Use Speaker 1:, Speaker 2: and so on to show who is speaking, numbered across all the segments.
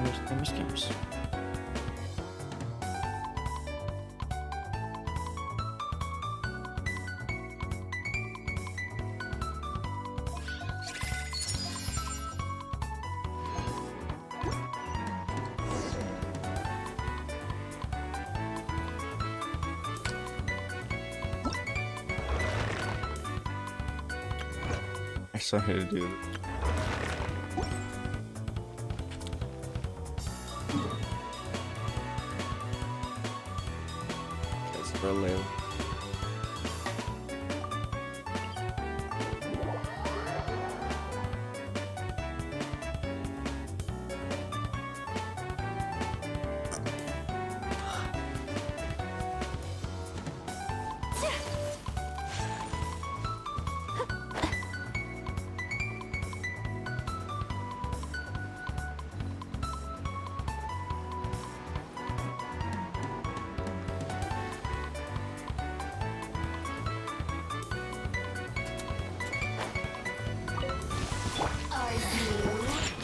Speaker 1: gamers. I still need to do this. That's for later.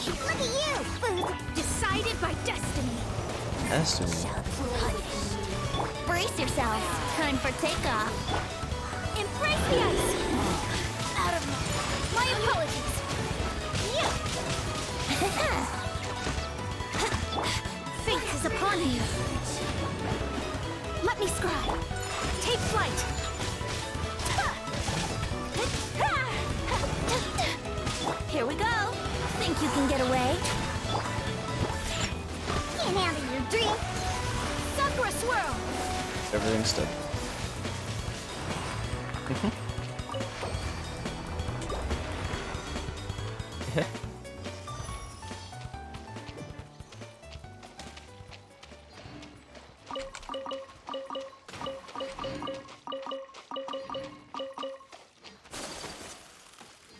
Speaker 2: Look at you! Food decided by destiny.
Speaker 1: Destiny.
Speaker 2: Brace yourselves. Time for takeoff. Embrace the ice. Out of my apologies. Yeah. Fate is upon you. Let me scribe. Take flight. Here we go. Think you can get away? Can't handle your dream. Sakura swirl.
Speaker 1: Everything's dead.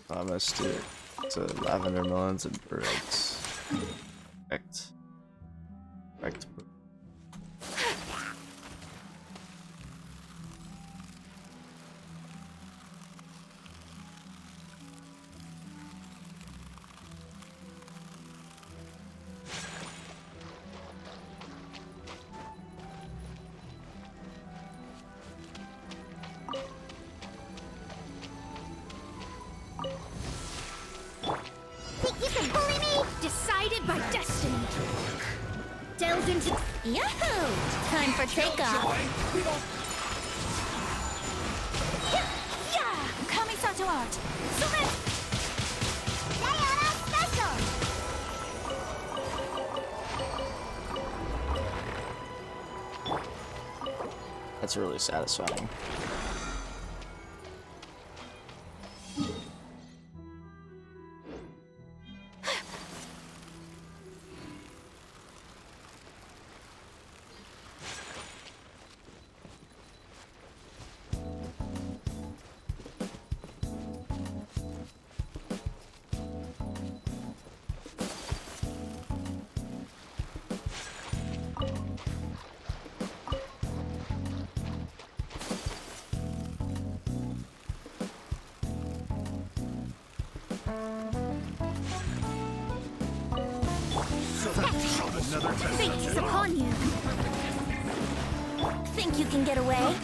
Speaker 1: I must do it. It's lavender melons and birds. Correct. Correct.
Speaker 2: Think you can bully me? Decided by destiny. Delve into... Yahoo! Time for takeoff. Yeah! Kamisato art. Sumen! Sayonara special!
Speaker 1: That's really satisfying.
Speaker 2: Fate is upon you. Think you can get away?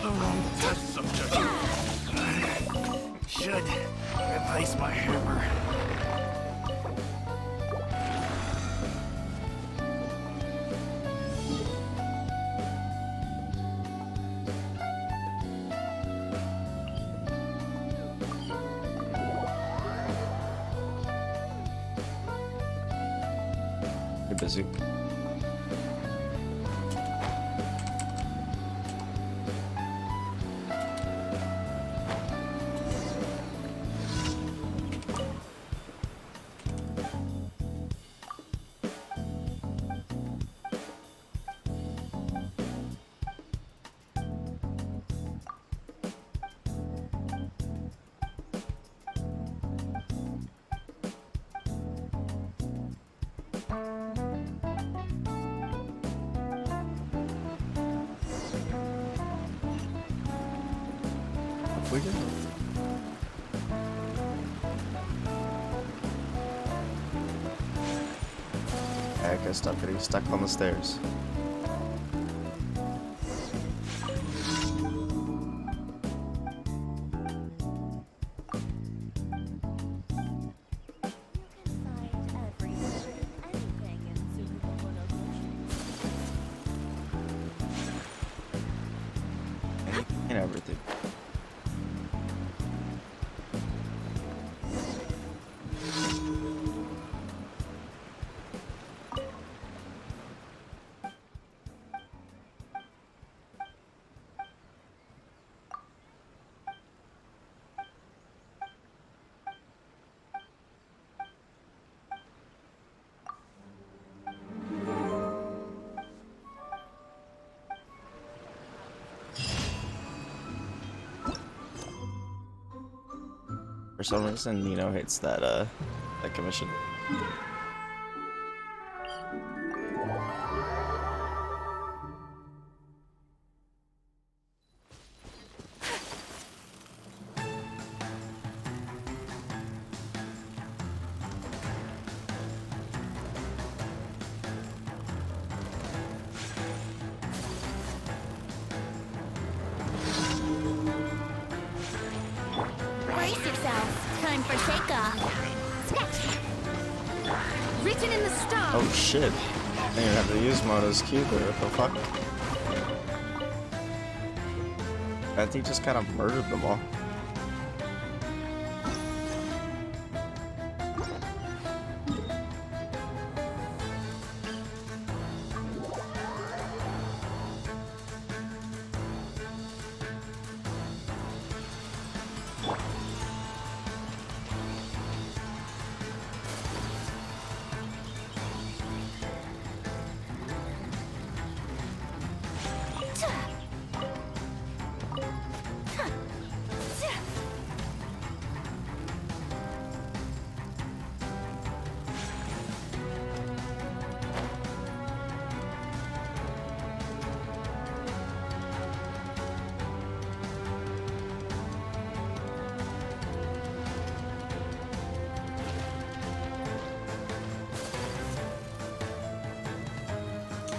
Speaker 3: The wrong test subject. Should replace my hammer.
Speaker 1: You're busy. We did. Okay, stop getting stuck on the stairs. Anything and everything. For some reason, Nino hates that commission.
Speaker 2: Brace yourself. Time for takeoff. Snatch. Written in the stars.
Speaker 1: Oh shit. I didn't even have to use Moto's cube there, what the fuck? That thing just kind of murdered them all.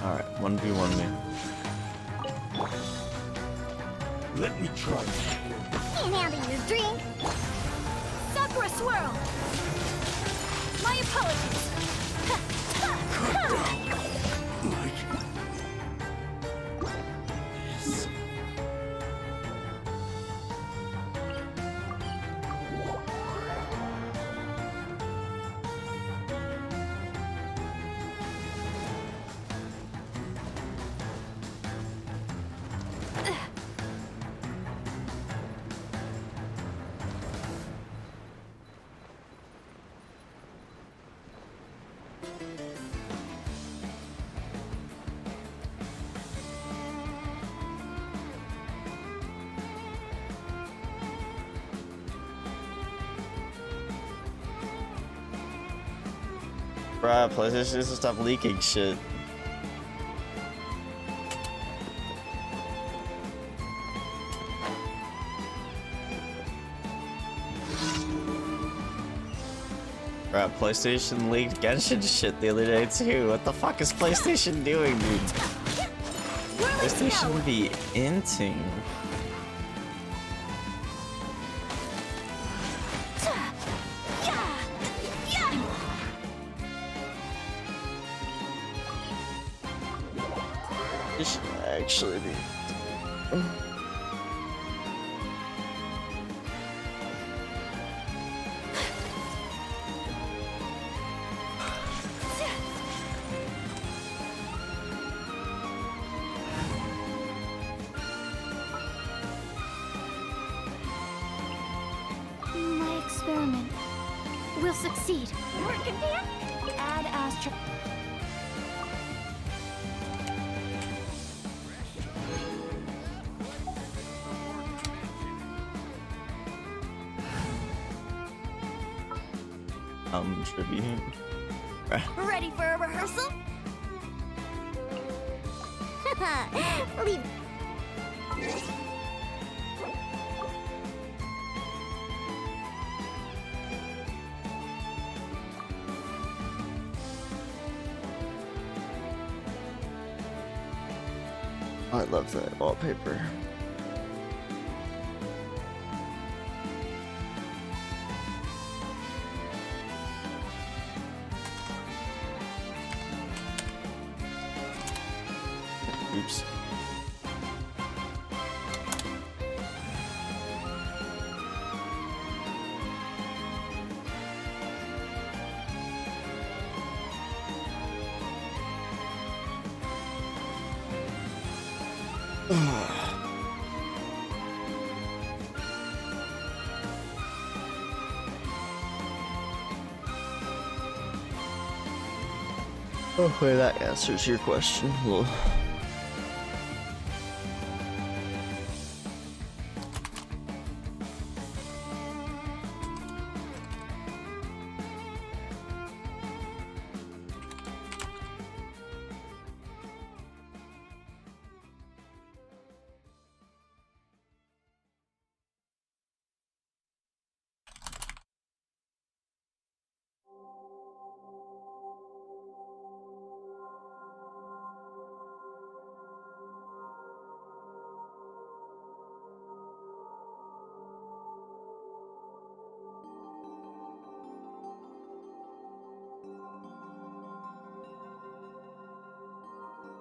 Speaker 1: Alright, 1v1 me.
Speaker 3: Let me try.
Speaker 2: Can't handle your drink. Sakura swirl. My apologies.
Speaker 3: Like this.
Speaker 1: Bruh, PlayStation needs to stop leaking shit. Bruh, PlayStation leaked Genshin shit the other day too. What the fuck is PlayStation doing, dude? PlayStation be inting. It should actually be.
Speaker 2: My experiment will succeed. Working here? Add Astra.
Speaker 1: Tribute.
Speaker 2: Ready for a rehearsal? Leave.
Speaker 1: I love that wallpaper. Oops. Hopefully that answers your question. Lol.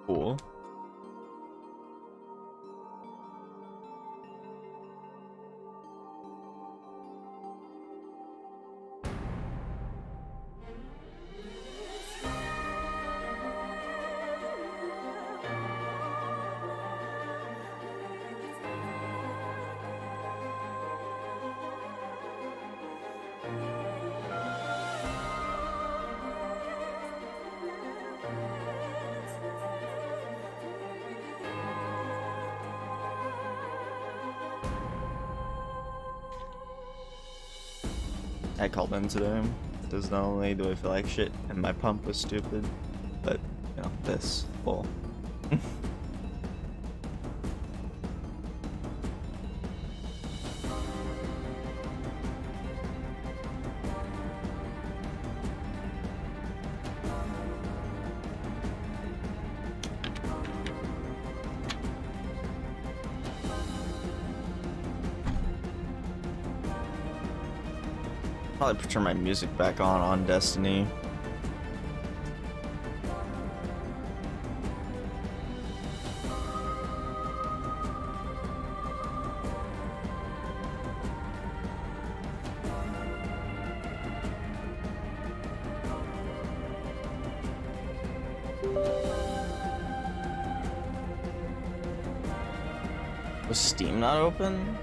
Speaker 1: Cool. I called in today because not only do I feel like shit and my pump was stupid, but you know, this full. Probably turn my music back on Destiny. Was Steam not open?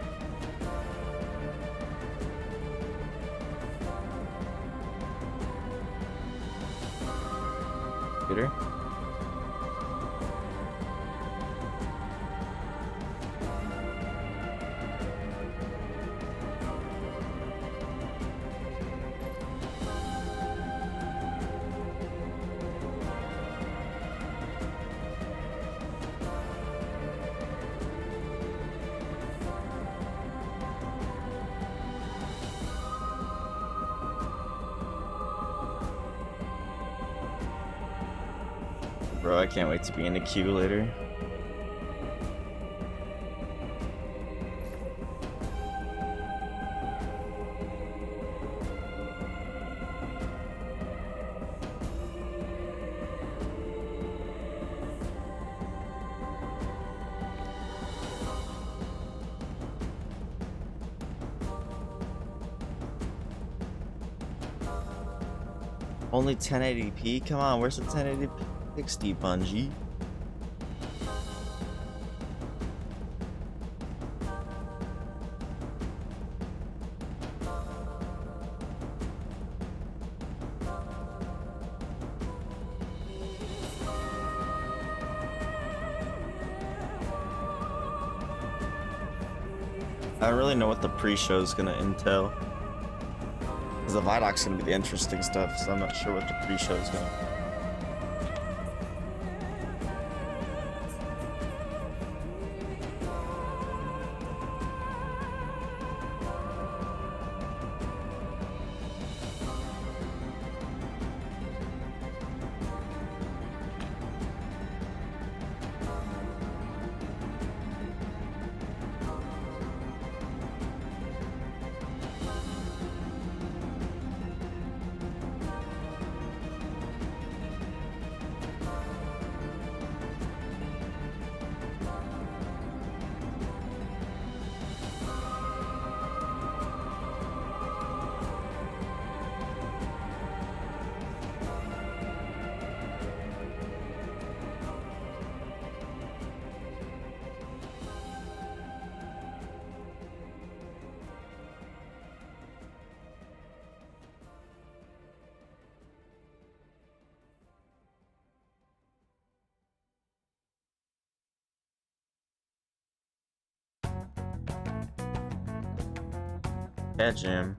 Speaker 1: Computer? Bro, I can't wait to be in the queue later. Only 1080p? Come on, where's the 1080p? 60 Bungie. I don't really know what the pre-show is gonna entail. Because the Vidoc's gonna be the interesting stuff, so I'm not sure what the pre-show is gonna. Yeah, Jim.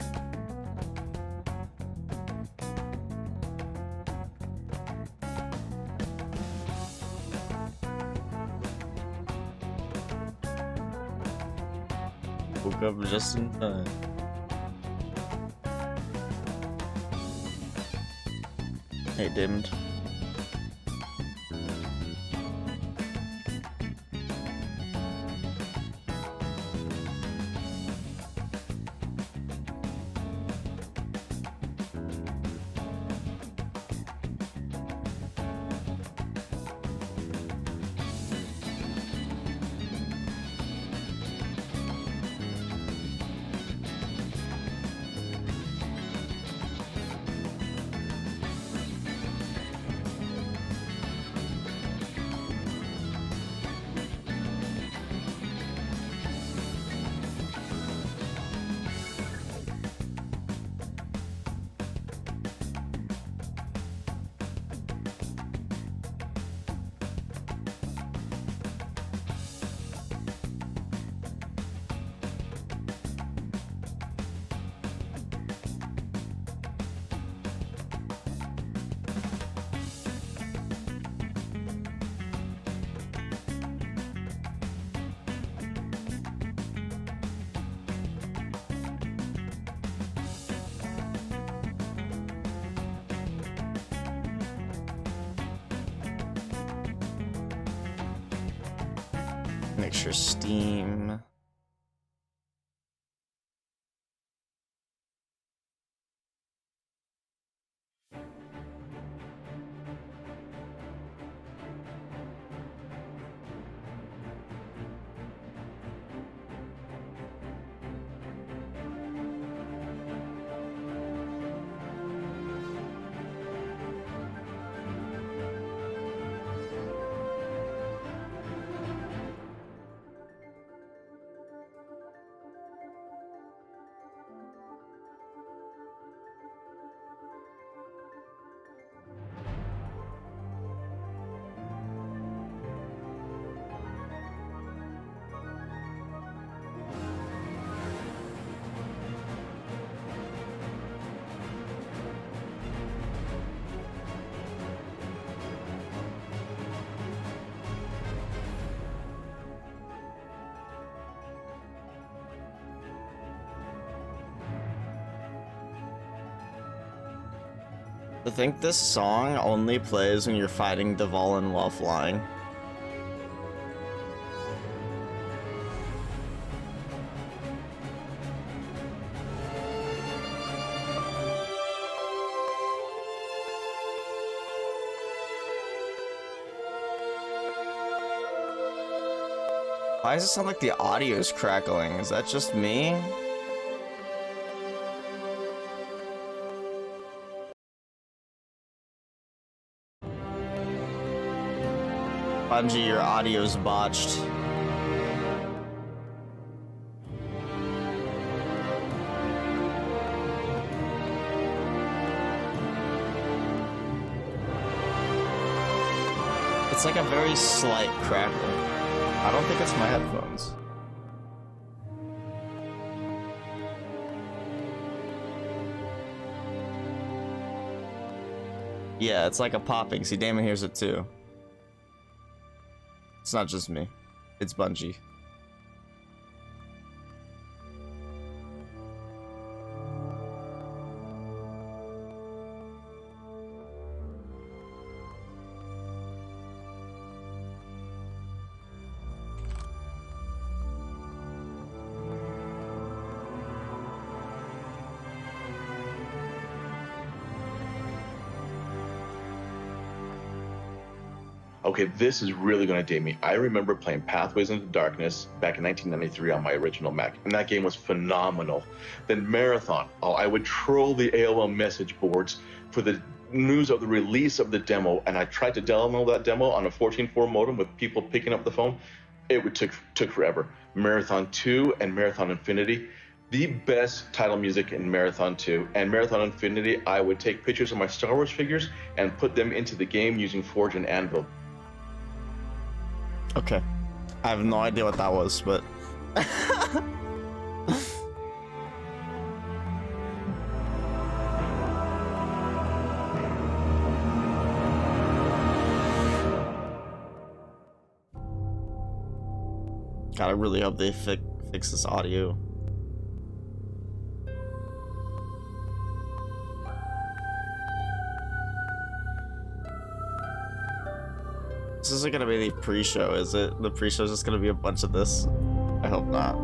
Speaker 1: Woke up just in time. Hey, dimmed. Make sure Steam. I think this song only plays when you're fighting Dvalin while flying. Why does it sound like the audio's crackling? Is that just me? Bungie, your audio's botched. It's like a very slight crackle. I don't think it's my headphones. Yeah, it's like a popping. See, Damon hears it too. It's not just me. It's Bungie.
Speaker 4: Okay, this is really going to date me. I remember playing Pathways into Darkness back in 1993 on my original Mac, and that game was phenomenal. Then Marathon. Oh, I would troll the AOL message boards for the news of the release of the demo, and I tried to download that demo on a 14.4 modem with people picking up the phone. It took forever. Marathon 2 and Marathon Infinity. The best title music in Marathon 2 and Marathon Infinity. I would take pictures of my Star Wars figures and put them into the game using Forge and Anvil.
Speaker 1: Okay. I have no idea what that was, but... God, I really hope they fix this audio. This isn't gonna be the pre-show, is it? The pre-show is just gonna be a bunch of this? I hope not.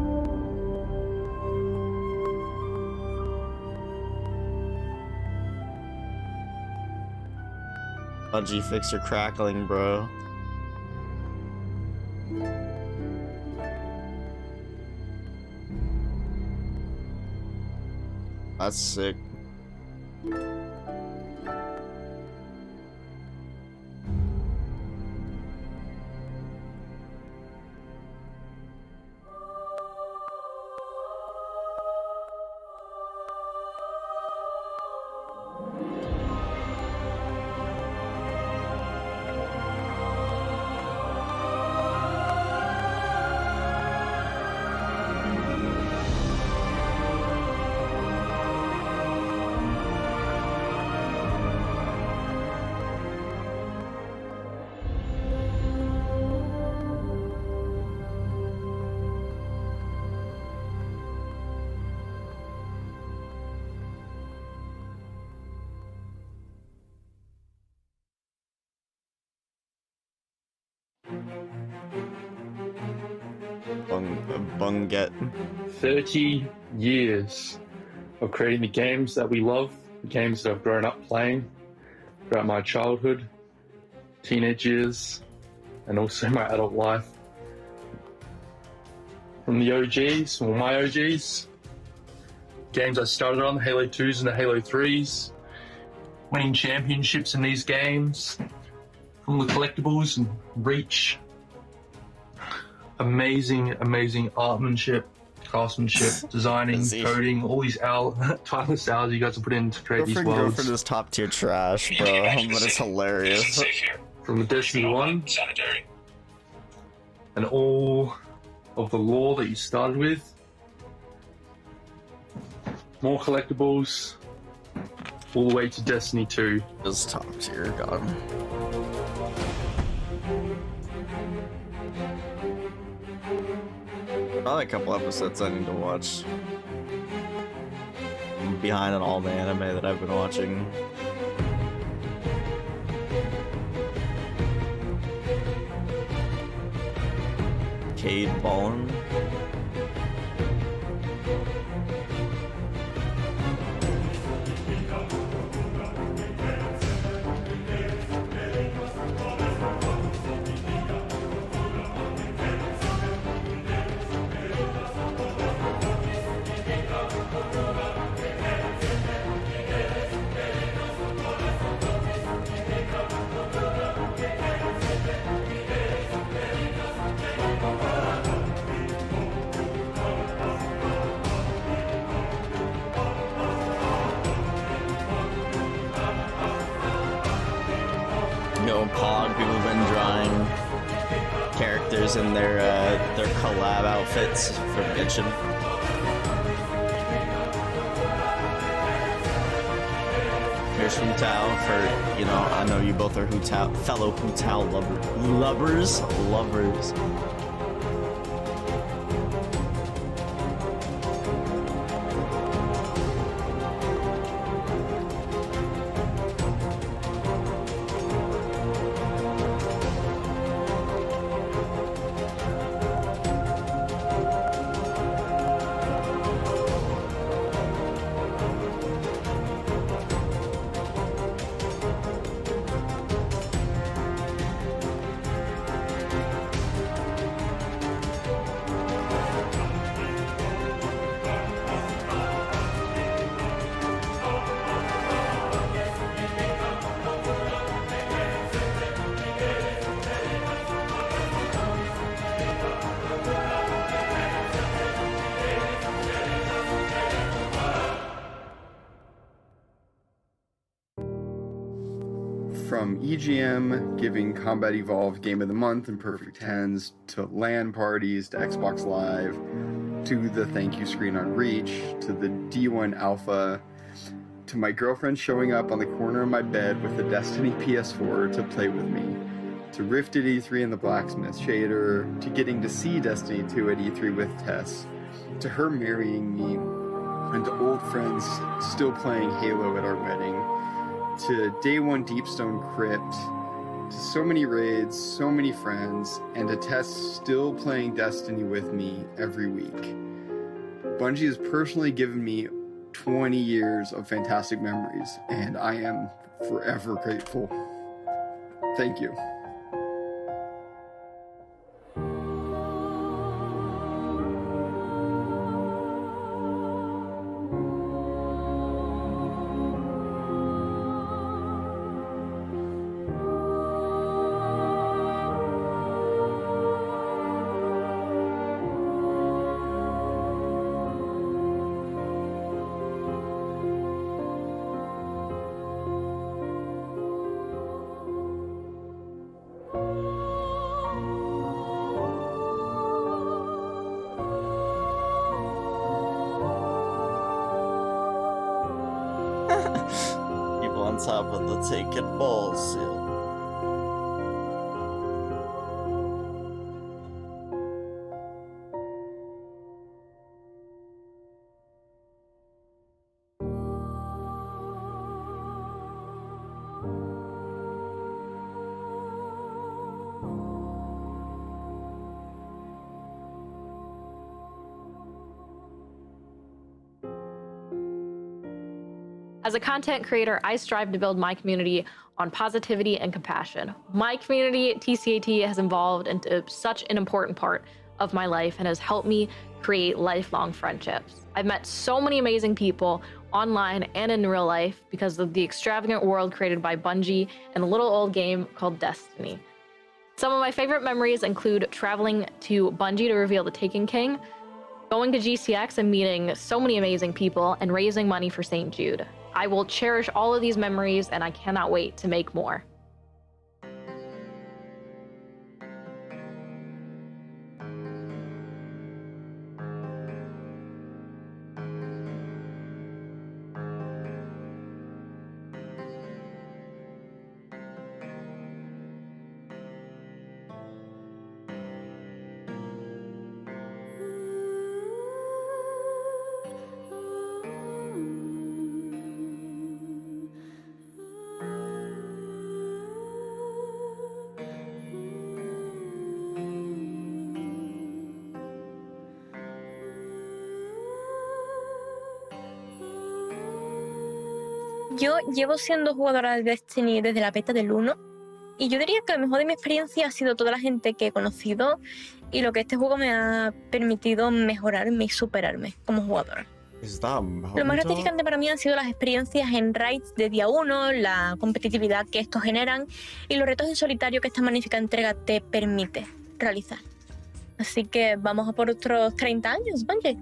Speaker 1: Bungie, fix your crackling, bro. That's sick. Bunget.
Speaker 5: 30 years of creating the games that we love, the games that I've grown up playing throughout my childhood, teenage years, and also my adult life. From the OGs, or my OGs, games I started on, the Halo 2s and the Halo 3s, winning championships in these games, from the collectibles and Reach. Amazing artmanship, craftsmanship, designing, coding, all these tireless hours you guys have put in to create these worlds.
Speaker 1: Girlfriend is top tier trash, bro, but it's hilarious.
Speaker 5: From the Destiny 1, and all of the lore that you started with, more collectibles, all the way to Destiny 2.
Speaker 1: It's top tier, god. Probably a couple episodes I need to watch. I'm behind on all the anime that I've been watching. Cade Ballin. Pog, people have been drawing characters in their collab outfits for Genshin. Here's Hu Tao for, you know, I know you both are fellow Hu Tao lovers.
Speaker 6: From EGM giving Combat Evolved Game of the Month and Perfect 10s, to LAN parties, to Xbox Live, to the thank you screen on Reach, to the D1 Alpha, to my girlfriend showing up on the corner of my bed with the Destiny PS4 to play with me. to Rift at E3 and the Blacksmith Shader, to getting to see Destiny 2 at E3 with Tess, to her marrying me, and to old friends still playing Halo at our wedding, to Day 1 Deepstone Crypt, to so many raids, so many friends, and to Tess still playing Destiny with me every week. Bungie has personally given me 20 years of fantastic memories, and I am forever grateful. Thank you.
Speaker 1: People on top of the taken balls.
Speaker 7: As a content creator, I strive to build my community on positivity and compassion. My community, TCAT, has evolved into such an important part of my life and has helped me create lifelong friendships. I've met so many amazing people online and in real life because of the extravagant world created by Bungie and a little old game called Destiny. Some of my favorite memories include traveling to Bungie to reveal the Taken King, going to GCX and meeting so many amazing people, and raising money for St. Jude. I will cherish all of these memories, and I cannot wait to make more.
Speaker 8: Yo llevo siendo jugadora de Destiny desde la beta del 1 y yo diría que lo mejor de mi experiencia ha sido toda la gente que he conocido y lo que este juego me ha permitido mejorarme y superarme como jugadora. Lo más gratificante para mí han sido las experiencias en raids de día 1, la competitividad que estos generan y los retos en solitario que esta magnífica entrega te permite realizar. Así que vamos a por otros 30 años, Bungie.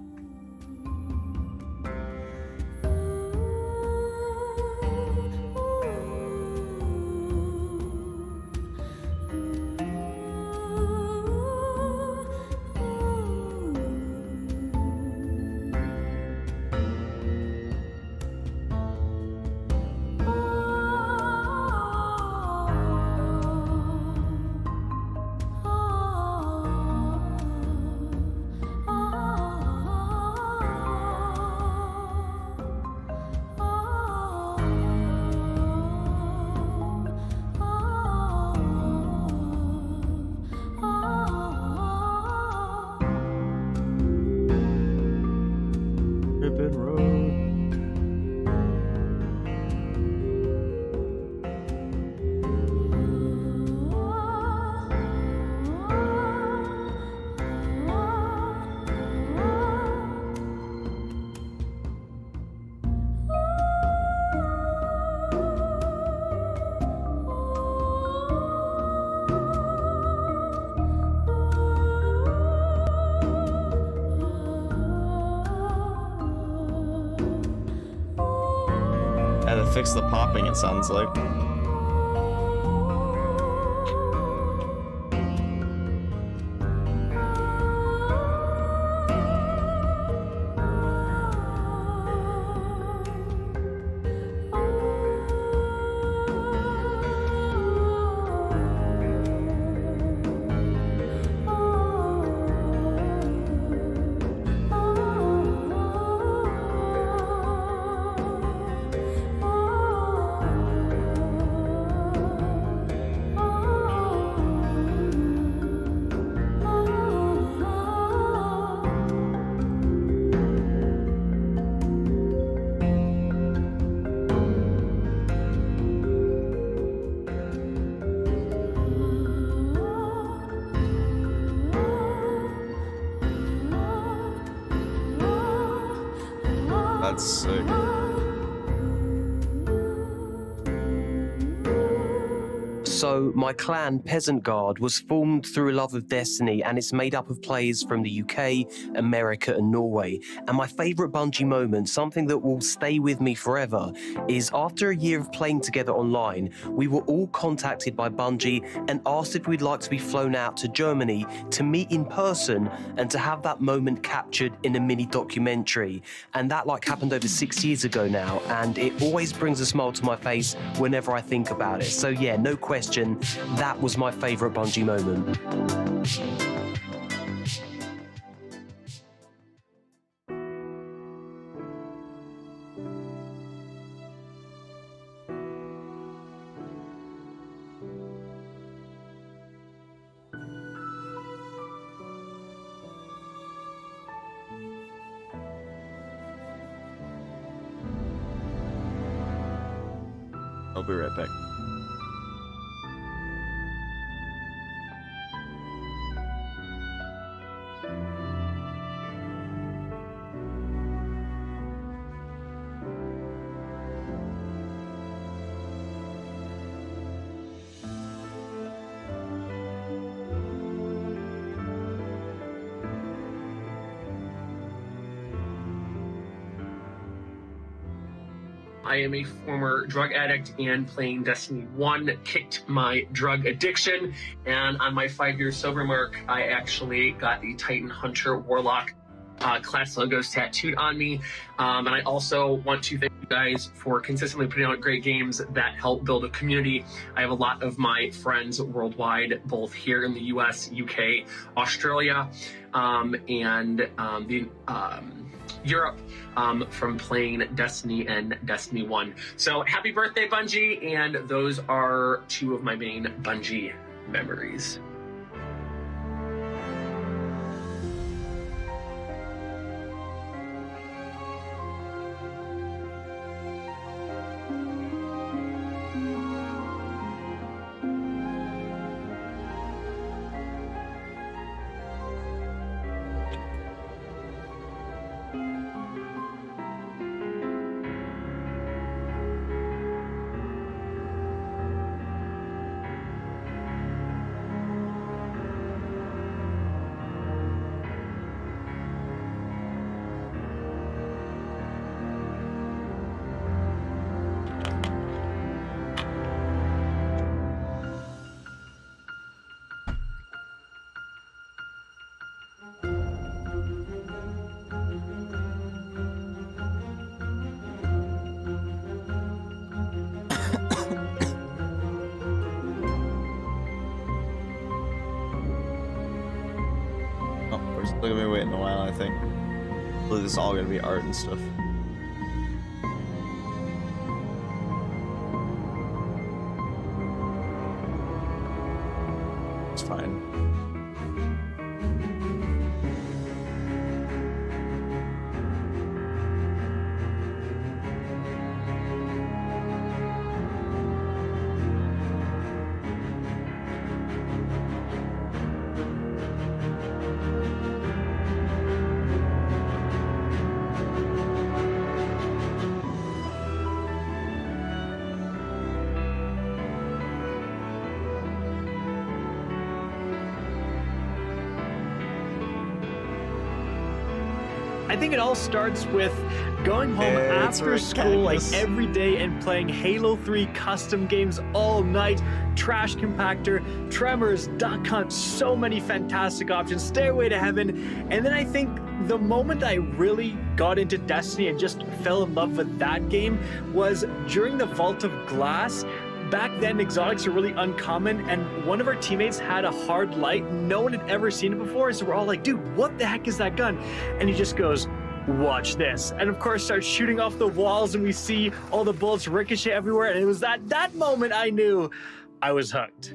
Speaker 1: Had to fix the popping, it sounds like. That's sick.
Speaker 9: So, my clan, Peasant Guard, was formed through a love of Destiny, and it's made up of players from the UK, America, and Norway. And my favourite Bungie moment, something that will stay with me forever, is after a year of playing together online, we were all contacted by Bungie and asked if we'd like to be flown out to Germany to meet in person and to have that moment captured in a mini documentary. And that happened over 6 years ago now, and it always brings a smile to my face whenever I think about it. So yeah, no question, that was my favourite Bungie moment.
Speaker 1: I'll be right back.
Speaker 5: I am a former drug addict, and playing Destiny 1 kicked my drug addiction. And on my 5-year sober mark, I actually got the Titan Hunter Warlock class logos tattooed on me. And I also want to thank you guys for consistently putting out great games that help build a community. I have a lot of my friends worldwide, both here in the US, UK, Australia, and Europe, from playing Destiny and Destiny 1. So happy birthday, Bungie, and those are two of my main Bungie memories. We're still gonna be waiting a while, I think. This is all gonna be art and stuff. It's fine.
Speaker 10: I think it all starts with going home
Speaker 1: Yeah, it's
Speaker 10: after
Speaker 1: right,
Speaker 10: school like
Speaker 1: Cactus.
Speaker 10: every day and playing Halo 3 custom games all night. Trash Compactor, Tremors, Duck Hunt, so many fantastic options. Stairway to Heaven. And then I think the moment I really got into Destiny and just fell in love with that game was during the Vault of Glass. Back then, exotics were really uncommon, and one of our teammates had a hard light. No one had ever seen it before, so we're all like, dude, what the heck is that gun? And he just goes, watch this. And of course, starts shooting off the walls, and we see all the bullets ricochet everywhere. And it was that moment I knew I was hooked.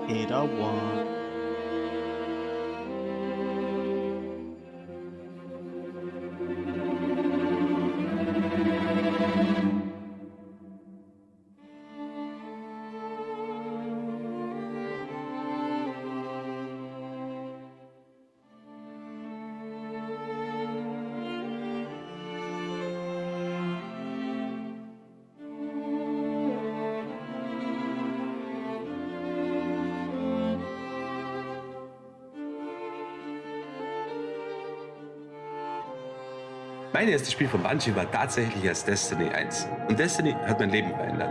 Speaker 1: 801.
Speaker 11: Mein erstes Spiel von Bungie war tatsächlich erst Destiny 1. Und Destiny hat mein Leben verändert.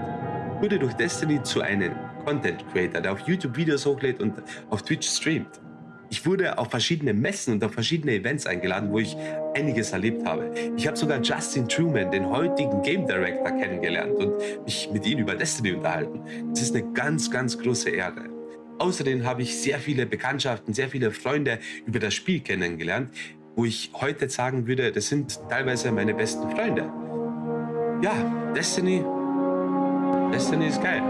Speaker 11: Ich wurde durch Destiny zu einem Content Creator, der auf YouTube Videos hochlädt und auf Twitch streamt. Ich wurde auf verschiedene Messen und auf verschiedene Events eingeladen, wo ich einiges erlebt habe. Ich habe sogar Justin Truman, den heutigen Game Director, kennengelernt und mich mit ihm über Destiny unterhalten. Das ist eine ganz, ganz große Ehre. Außerdem habe ich sehr viele Bekanntschaften, sehr viele Freunde über das Spiel kennengelernt, wo ich heute sagen würde, das sind teilweise meine besten Freunde. Ja, Destiny ist geil.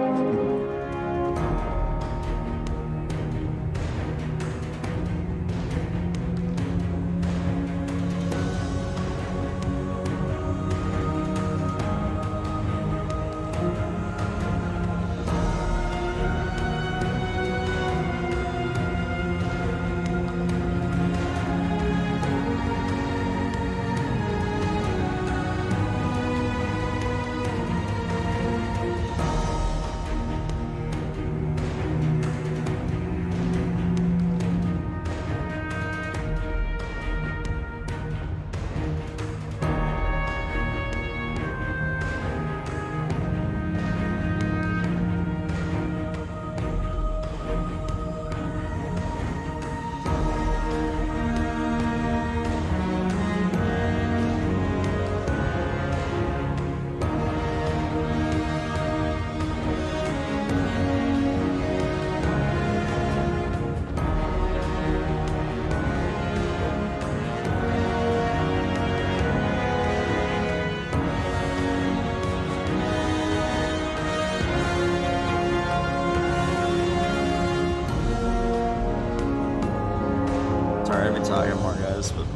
Speaker 1: Sorry to be talking more, guys, but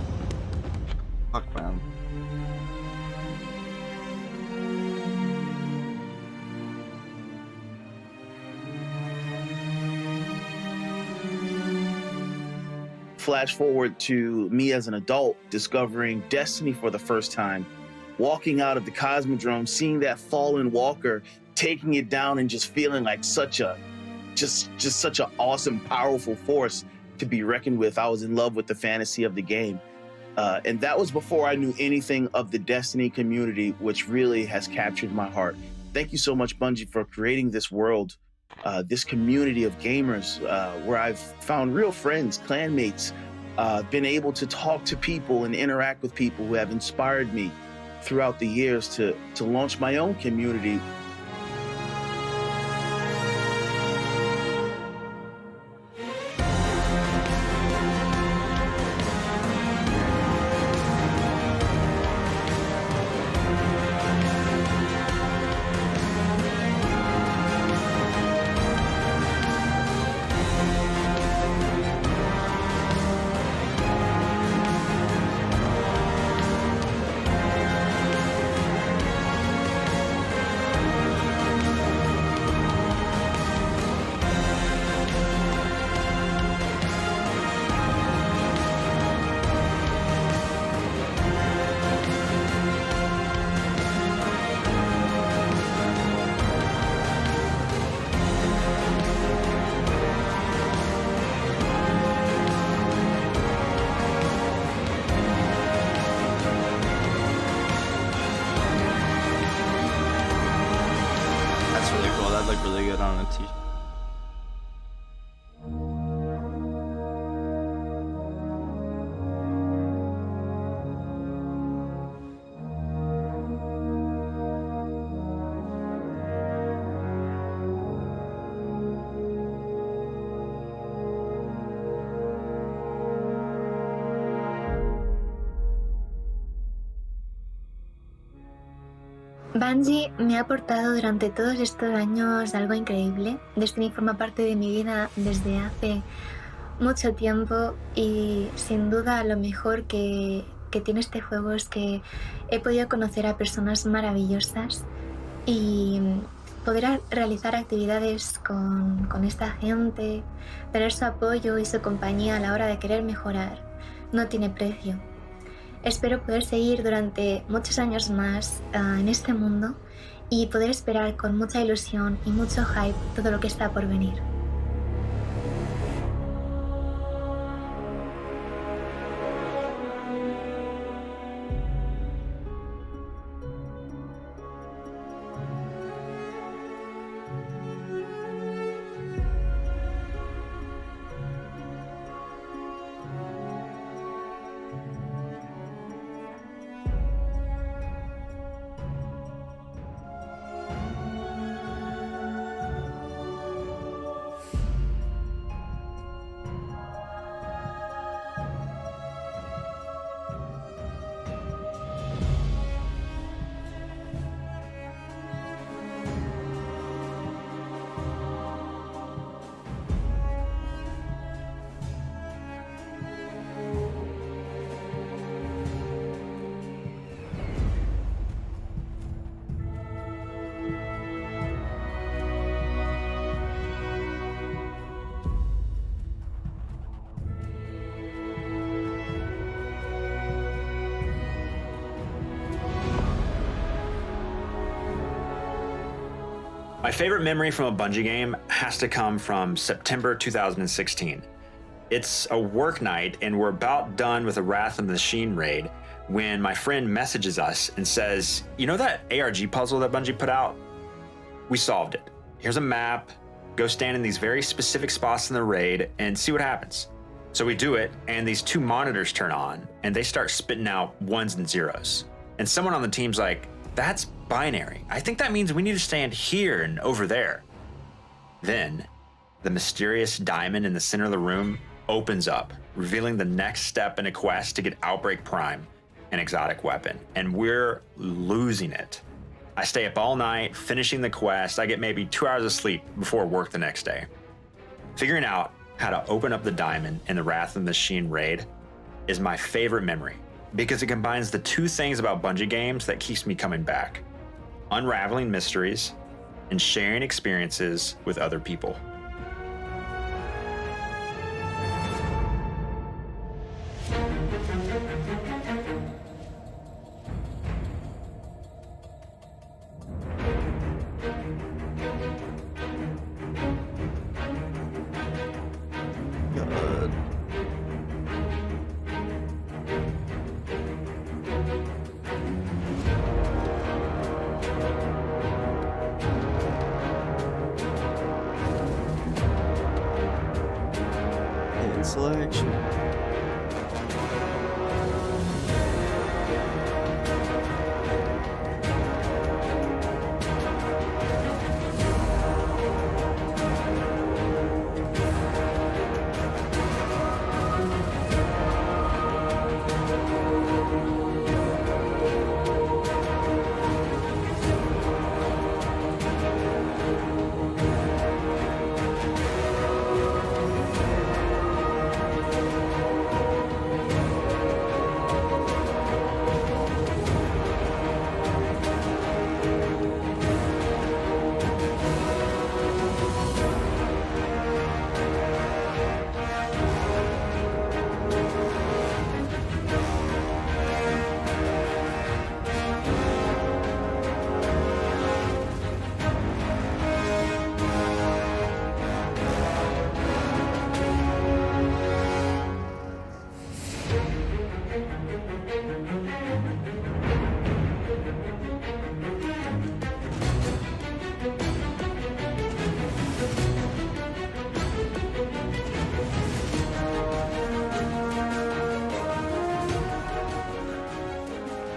Speaker 1: fuck, man.
Speaker 12: Flash forward to me as an adult discovering Destiny for the first time, walking out of the Cosmodrome, seeing that fallen walker, taking it down, and just feeling like such an awesome, powerful force to be reckoned with. I was in love with the fantasy of the game. And that was before I knew anything of the Destiny community, which really has captured my heart. Thank you so much, Bungie, for creating this world, this community of gamers, where I've found real friends, clanmates, been able to talk to people and interact with people who have inspired me throughout the years to launch my own community.
Speaker 1: That's really cool. That'd look really good on a t-shirt.
Speaker 13: Bungie me ha aportado durante todos estos años algo increíble. Destiny forma parte de mi vida desde hace mucho tiempo y sin duda lo mejor que tiene este juego es que he podido conocer a personas maravillosas y poder realizar actividades con esta gente, tener su apoyo y su compañía a la hora de querer mejorar, no tiene precio. Espero poder seguir durante muchos años más en este mundo y poder esperar con mucha ilusión y mucho hype todo lo que está por venir.
Speaker 14: My favorite memory from a Bungie game has to come from September 2016. It's a work night and we're about done with the Wrath of the Machine raid when my friend messages us and says, you know that ARG puzzle that Bungie put out? We solved it. Here's a map, go stand in these very specific spots in the raid and see what happens. So we do it and these two monitors turn on and they start spitting out ones and zeros. And someone on the team's like, that's binary. I think that means we need to stand here and over there. Then, the mysterious diamond in the center of the room opens up, revealing the next step in a quest to get Outbreak Prime, an exotic weapon, and we're losing it. I stay up all night, finishing the quest. I get maybe 2 hours of sleep before work the next day. Figuring out how to open up the diamond in the Wrath of the Machine raid is my favorite memory, because it combines the two things about Bungie games that keeps me coming back: unraveling mysteries and sharing experiences with other people.
Speaker 1: Selection.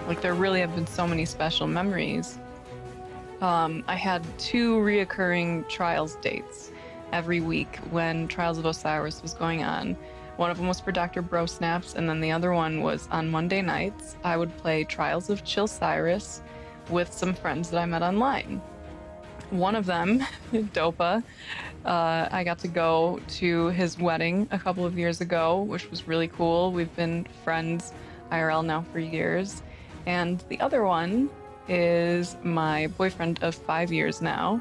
Speaker 15: Like, there really have been so many special memories. I had 2 reoccurring Trials dates every week when Trials of Osiris was going on. One of them was for Dr. Bro Snaps, and then the other one was on Monday nights. I would play Trials of Chill Cyrus with some friends that I met online. One of them, Dopa, I got to go to his wedding a couple of years ago, which was really cool. We've been friends IRL now for years. And the other one is my boyfriend of 5 years now.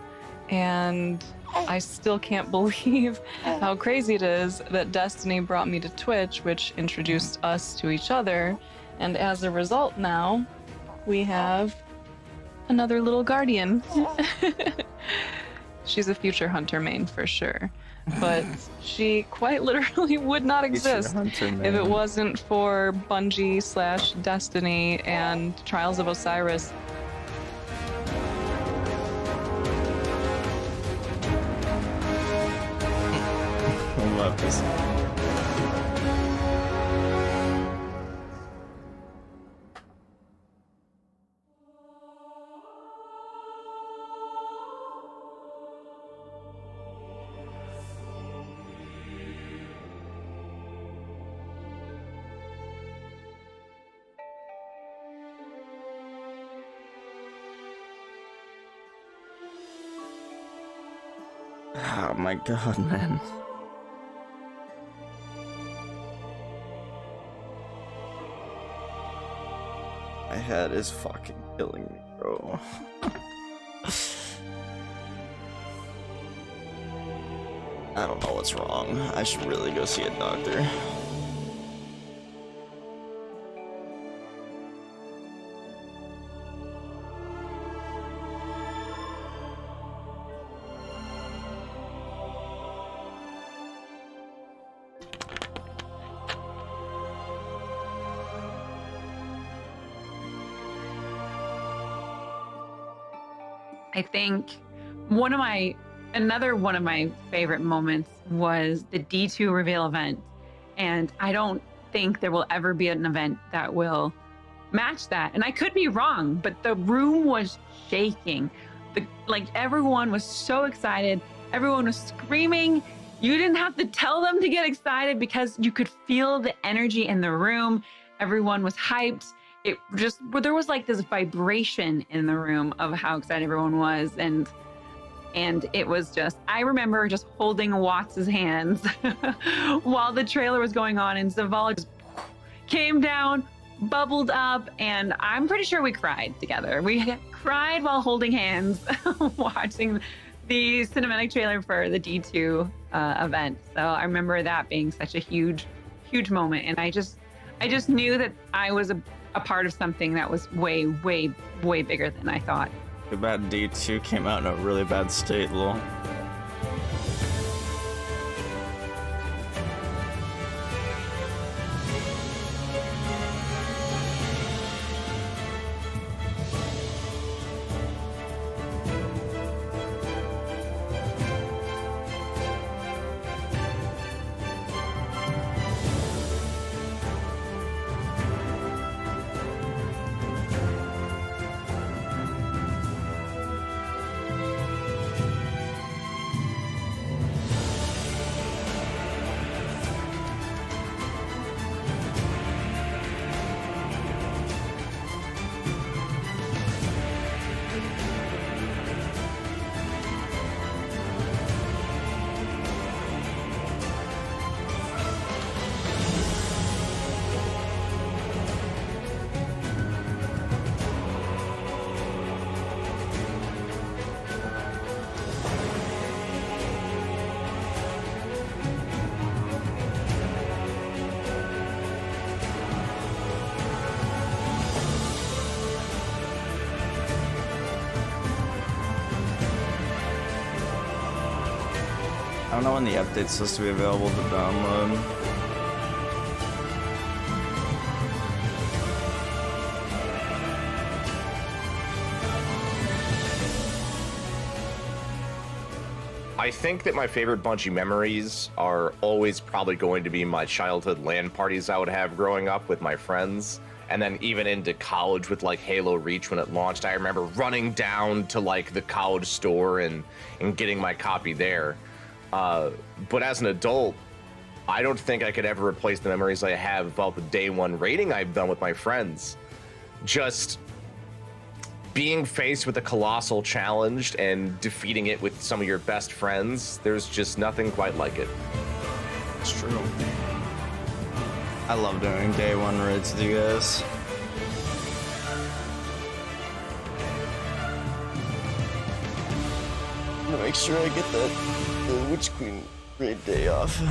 Speaker 15: And I still can't believe how crazy it is that Destiny brought me to Twitch, which introduced us to each other. And as a result now, we have another little guardian. She's a future hunter main for sure. But she quite literally would not exist if it wasn't for Bungie/Destiny and Trials of Osiris.
Speaker 1: I love this. Oh my god, man. My head is fucking killing me, bro. I don't know what's wrong. I should really go see a doctor.
Speaker 16: I think another one of my favorite moments was the D2 reveal event. And I don't think there will ever be an event that will match that. And I could be wrong, but the room was shaking. Everyone was so excited. Everyone was screaming. You didn't have to tell them to get excited because you could feel the energy in the room. Everyone was hyped. There was like this vibration in the room of how excited everyone was, and it was just, I remember just holding Watts' hands while the trailer was going on, and Zavala just came down, bubbled up, and I'm pretty sure we cried together. We cried while holding hands watching the cinematic trailer for the D2 event. So I remember that being such a huge moment, and I just knew that I was a part of something that was way bigger than I thought.
Speaker 1: Too bad D2 came out in a really bad state, lol. I don't know when the update's supposed to be available to download.
Speaker 17: I think that my favorite Bungie memories are always probably going to be my childhood LAN parties I would have growing up with my friends. And then even into college with like Halo Reach when it launched, I remember running down to like the college store and getting my copy there. But as an adult, I don't think I could ever replace the memories I have about the day one raiding I've done with my friends. Just being faced with a colossal challenge and defeating it with some of your best friends, there's just nothing quite like it.
Speaker 1: It's true. I love doing day one raids with you guys. I'm gonna make sure I get the Witch Queen raid day off.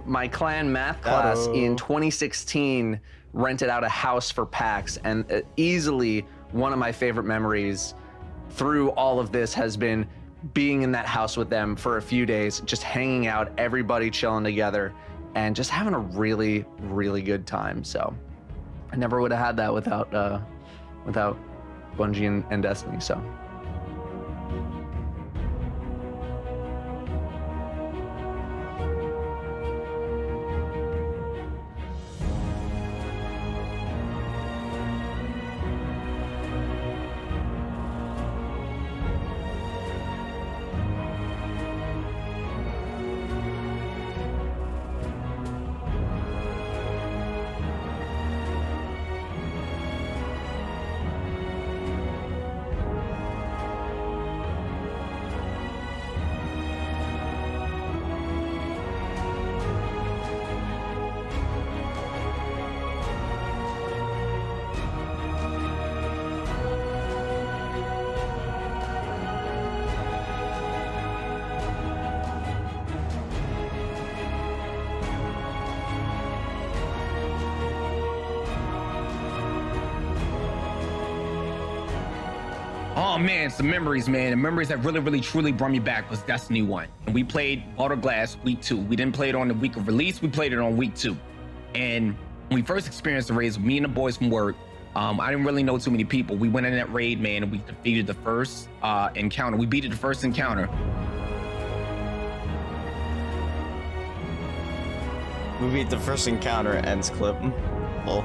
Speaker 18: My clan math class in 2016 rented out a house for PAX, and easily one of my favorite memories through all of this has been being in that house with them for a few days, just hanging out, everybody chilling together, and just having a really, really good time. So I never would have had that without Bungie and Destiny. So.
Speaker 19: Oh man, it's the memories, man. The memories that really, really, truly brought me back was Destiny 1. And we played Water Glass week 2. We didn't play it on the week of release, we played it on week 2. And when we first experienced the raids, me and the boys from work, I didn't really know too many people. We went in that raid, man, and we defeated the first encounter. We beat the first encounter.
Speaker 1: We beat the first encounter, ends clip. Lol.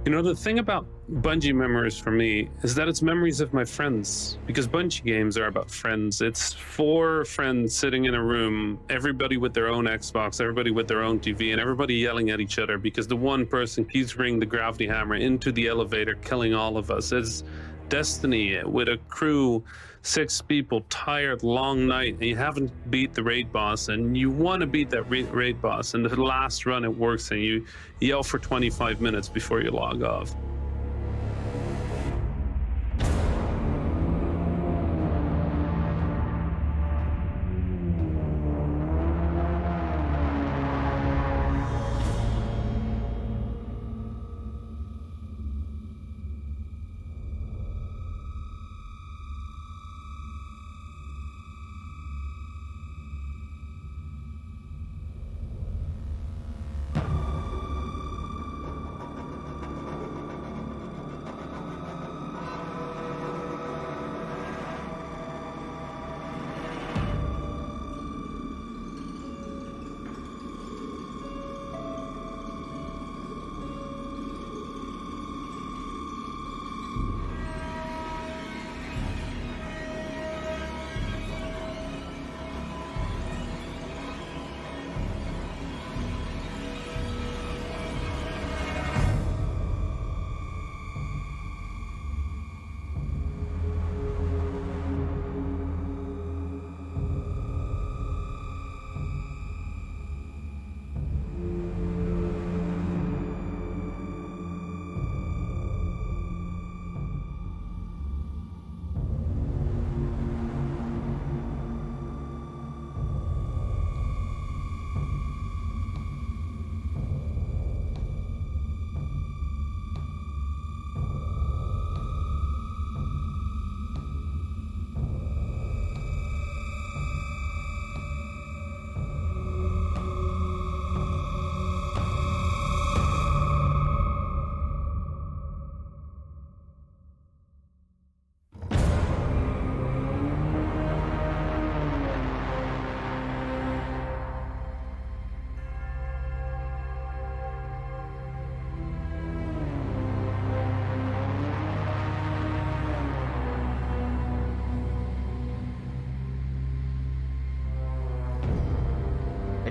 Speaker 20: You know, the thing about Bungie memories for me is that it's memories of my friends, because Bungie games are about friends. It's 4 friends sitting in a room, everybody with their own Xbox, everybody with their own TV, and everybody yelling at each other because the one person keeps bringing the gravity hammer into the elevator, killing all of us. It's Destiny with a crew, 6 people, tired, long night, and you haven't beat the raid boss, and you want to beat that raid boss, and the last run it works, and you yell for 25 minutes before you log off.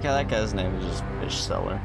Speaker 1: Like, that guy's name is just Fish Seller.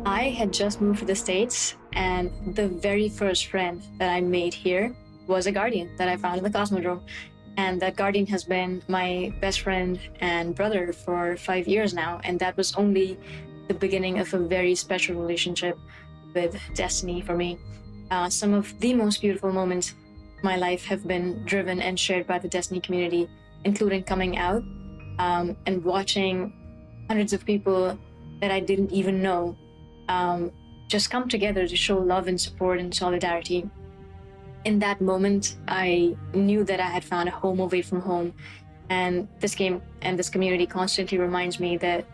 Speaker 21: I had just moved to the States, and the very first friend that I made here was a Guardian that I found in the Cosmodrome. And that Guardian has been my best friend and brother for 5 years now, and that was only the beginning of a very special relationship with Destiny for me. Some of the most beautiful moments of my life have been driven and shared by the Destiny community, including coming out and watching hundreds of people that I didn't even know just come together to show love and support and solidarity. In that moment, I knew that I had found a home away from home. And this game and this community constantly reminds me that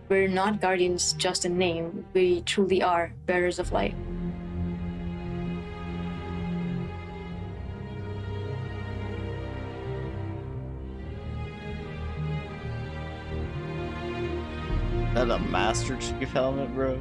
Speaker 21: we're not Guardians just in name. We truly are bearers of light.
Speaker 1: Is that a Master Chief helmet, bro?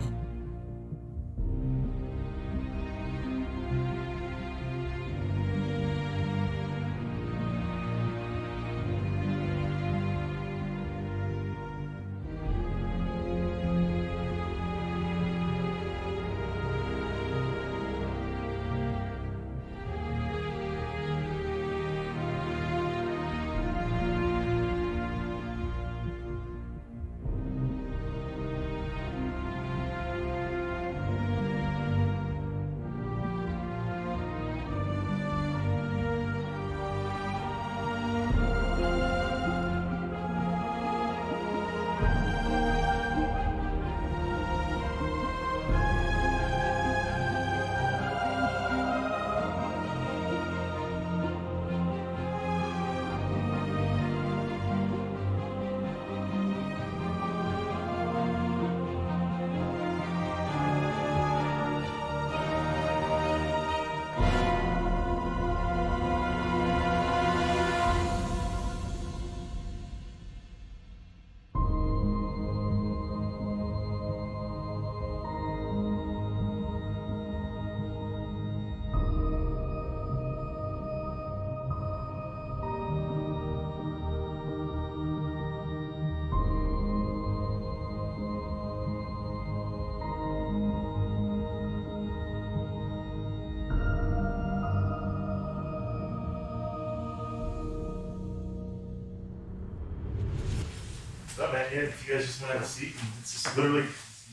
Speaker 22: What's up, man? Yeah, if you guys just want to have a seat, it's just literally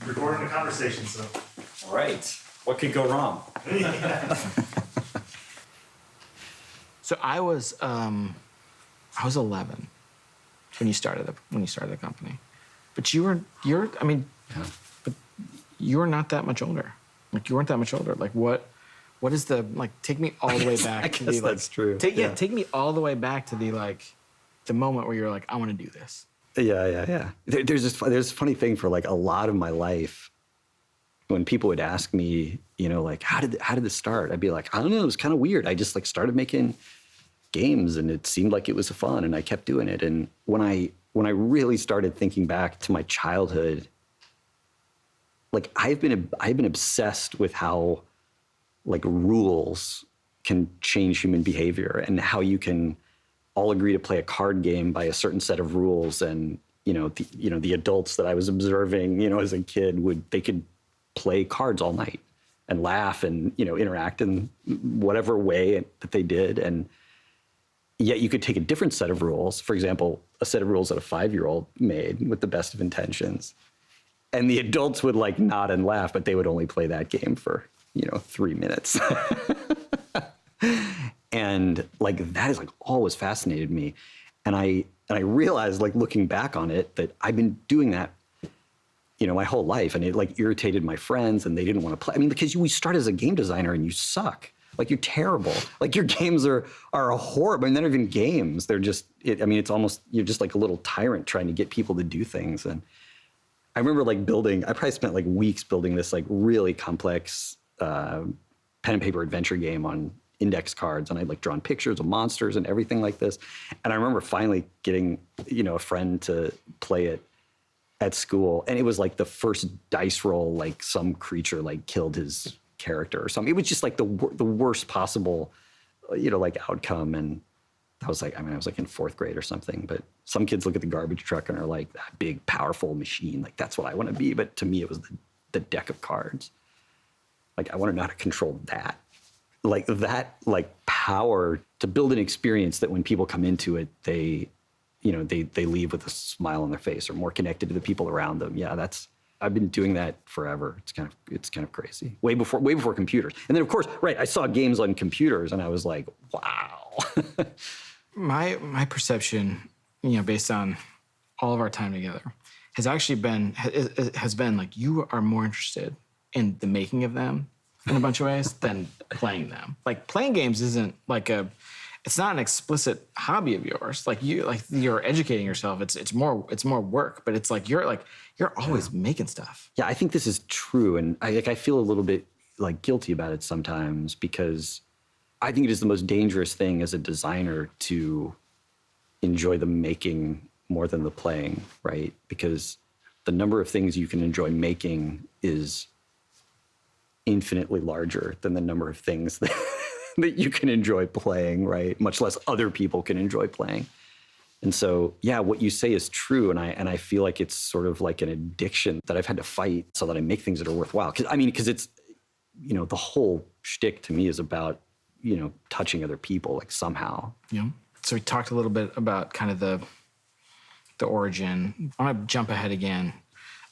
Speaker 22: recording a conversation, so.
Speaker 23: All right. What could go wrong?
Speaker 24: So I was 11 when you started the company, but you're not that much older. Like, you weren't that much older. Like, what is the, like, take me all the way back.
Speaker 23: I guess that's true.
Speaker 24: Take me all the way back to the moment where you're like, I want to do this.
Speaker 25: Yeah. There's a funny thing for like a lot of my life. When people would ask me, like, how did this start? I'd be like, I don't know. It was kind of weird. I just like started making games, and it seemed like it was fun, and I kept doing it. And when I when I really started thinking back to my childhood, like I've been obsessed with how like rules can change human behavior and how you can all agree to play a card game by a certain set of rules. And, the adults that I was observing, as a kid they could play cards all night and laugh and, interact in whatever way that they did. And yet you could take a different set of rules, for example, a set of rules that a 5-year-old made with the best of intentions. And the adults would like nod and laugh, but they would only play that game for, 3 minutes. And like, that is like always fascinated me. And I realized, like, looking back on it, that I've been doing that, my whole life. And it like irritated my friends and they didn't want to play. I mean, because we start as a game designer and you suck. Like, you're terrible. Like, your games are horrible. I mean, they're not even games. They're just, it's almost, you're just like a little tyrant trying to get people to do things. And I remember like I probably spent like weeks building this like really complex pen and paper adventure game on index cards. And I'd like drawn pictures of monsters and everything like this. And I remember finally getting, a friend to play it at school. And it was like the first dice roll, like some creature like killed his character or something. It was just like the worst possible, like outcome. And I was like, I was like in 4th grade or something, but some kids look at the garbage truck and are like, that big, powerful machine. Like, that's what I want to be. But to me, it was the deck of cards. Like, I want to know how to control that. Like that, like power to build an experience that when people come into it, they leave with a smile on their face or more connected to the people around them. Yeah, I've been doing that forever. It's kind of crazy. Way before computers. And then of course, right, I saw games on computers and I was like, wow.
Speaker 24: My perception, based on all of our time together, has actually been like, you are more interested in the making of them in a bunch of ways than playing them. Like, playing games isn't like it's not an explicit hobby of yours. Like, you're educating yourself. It's more work, but it's like you're always making stuff.
Speaker 25: Yeah, I think this is true, and I feel a little bit like guilty about it sometimes, because I think it is the most dangerous thing as a designer to enjoy the making more than the playing, right? Because the number of things you can enjoy making is infinitely larger than the number of things that you can enjoy playing, right? Much less other people can enjoy playing. And so, yeah, what you say is true. And I feel like it's sort of like an addiction that I've had to fight so that I make things that are worthwhile. Because it's, the whole shtick to me is about, touching other people, like, somehow.
Speaker 24: Yeah. So we talked a little bit about kind of the origin. I want to jump ahead again.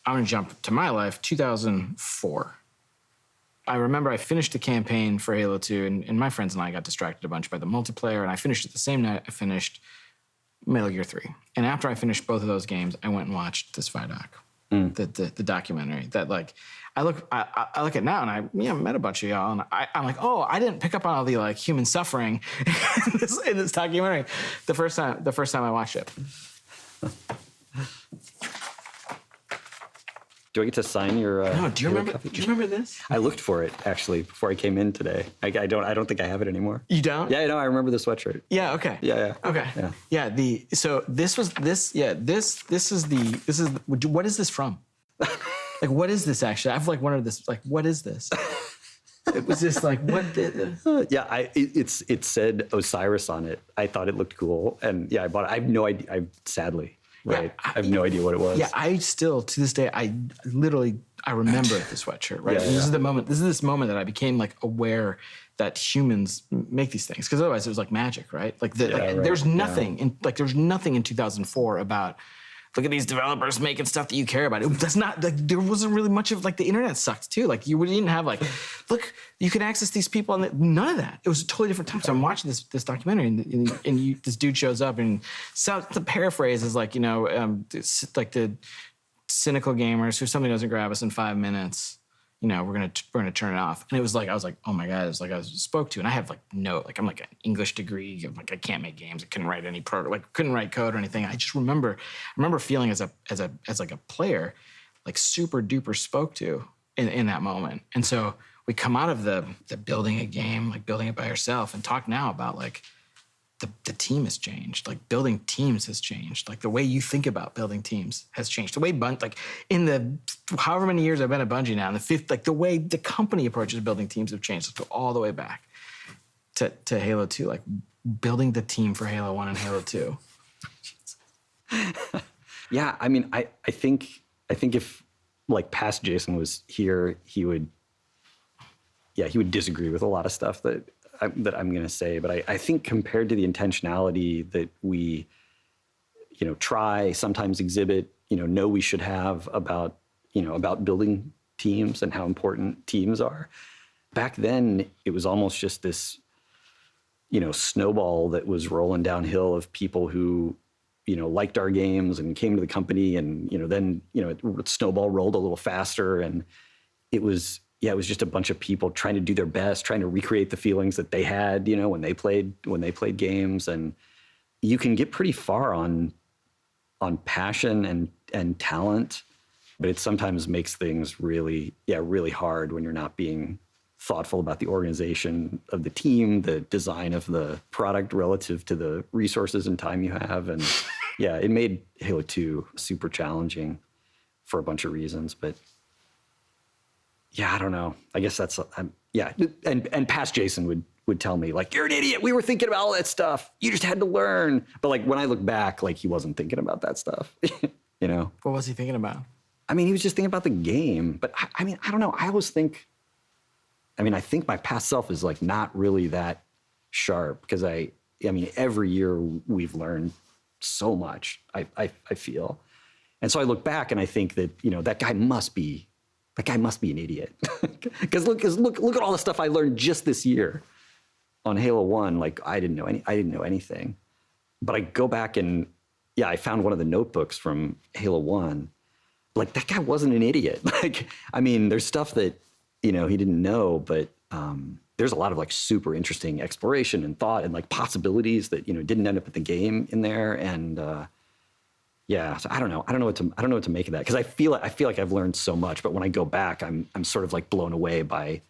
Speaker 24: I'm going to jump to my life, 2004. I remember I finished the campaign for Halo 2, and my friends and I got distracted a bunch by the multiplayer, and I finished it the same night I finished Metal Gear 3. And after I finished both of those games, I went and watched this Vidoc, the documentary that, like, I look at now, and I met a bunch of y'all, and I'm like, oh, I didn't pick up on all the like human suffering in this documentary the first time I watched it.
Speaker 25: Do I get to sign your?
Speaker 24: No. Do you remember this?
Speaker 25: I looked for it actually before I came in today. I don't think I have it anymore.
Speaker 24: You don't?
Speaker 25: Yeah, no, I remember the sweatshirt.
Speaker 24: Yeah. Okay.
Speaker 25: Yeah.
Speaker 24: Okay.
Speaker 25: Yeah.
Speaker 24: So this is what is this from? Like, what is this actually? I've like wondered this. Like, what is this? It was just like, what?
Speaker 25: Yeah, it said Osiris on it. I thought it looked cool, and yeah, I bought it. I have no idea. Sadly. Right. I have no idea what it was.
Speaker 24: Yeah, I still, to this day, I remember the sweatshirt, right?
Speaker 25: Yeah,
Speaker 24: This is the moment. This is this moment that I became like aware that humans make these things, because otherwise it was like magic, right? Like, there's nothing there's nothing in 2004 about, look at these developers making stuff that you care about. That's not like, there wasn't really much of, like, the internet sucked too. Like, you didn't have like, look, you can access these people, and none of that. It was a totally different time. So I'm watching this documentary, and this dude shows up, and so the paraphrase is like, like the cynical gamers who something doesn't grab us in 5 minutes, we're gonna turn it off. And it was like, I was like, oh my God, it's like I was spoke to, and I have I'm like an English degree, like I can't make games, I couldn't write any couldn't write code or anything. I just remember feeling as like a player, like super duper spoke to in that moment. And so we come out of the building a game, like building it by yourself, and talk now about like the team has changed. Like building teams has changed. Like the way you think about building teams has changed. The way like in the however many years I've been at Bungie now, in the fifth, like the way the company approaches building teams have changed. Let's go all the way back to Halo 2, like building the team for Halo 1 and Halo 2.
Speaker 25: Yeah, I mean, I think if like past Jason was here, he would disagree with a lot of stuff that I'm going to say. But I think compared to the intentionality that we, try, sometimes exhibit, know we should have about building teams and how important teams are. Back then, it was almost just this, snowball that was rolling downhill of people who, liked our games and came to the company, and then it snowball rolled a little faster, and it was just a bunch of people trying to do their best, trying to recreate the feelings that they had, when they played games. And you can get pretty far on passion and talent, but it sometimes makes things really hard when you're not being thoughtful about the organization of the team, the design of the product relative to the resources and time you have. And yeah, it made Halo 2 super challenging for a bunch of reasons. But yeah, I don't know. I guess that's, and past Jason would tell me, like, you're an idiot. We were thinking about all that stuff. You just had to learn. But like, when I look back, like, he wasn't thinking about that stuff, What
Speaker 24: was he thinking about?
Speaker 25: I mean, he was just thinking about the game. But I mean, I don't know. I think my past self is like not really that sharp, because I mean, every year we've learned so much, I feel. And so I look back and I think that, that guy must be an idiot. Because look at all the stuff I learned just this year on Halo 1. Like, I didn't know anything. But I go back and I found one of the notebooks from Halo 1. Like, that guy wasn't an idiot. Like, I mean, there's stuff that, he didn't know, but there's a lot of like super interesting exploration and thought and like possibilities that, didn't end up at the game in there. And so I don't know what to make of that, because I feel like I've learned so much, but when I go back, I'm sort of like blown away by,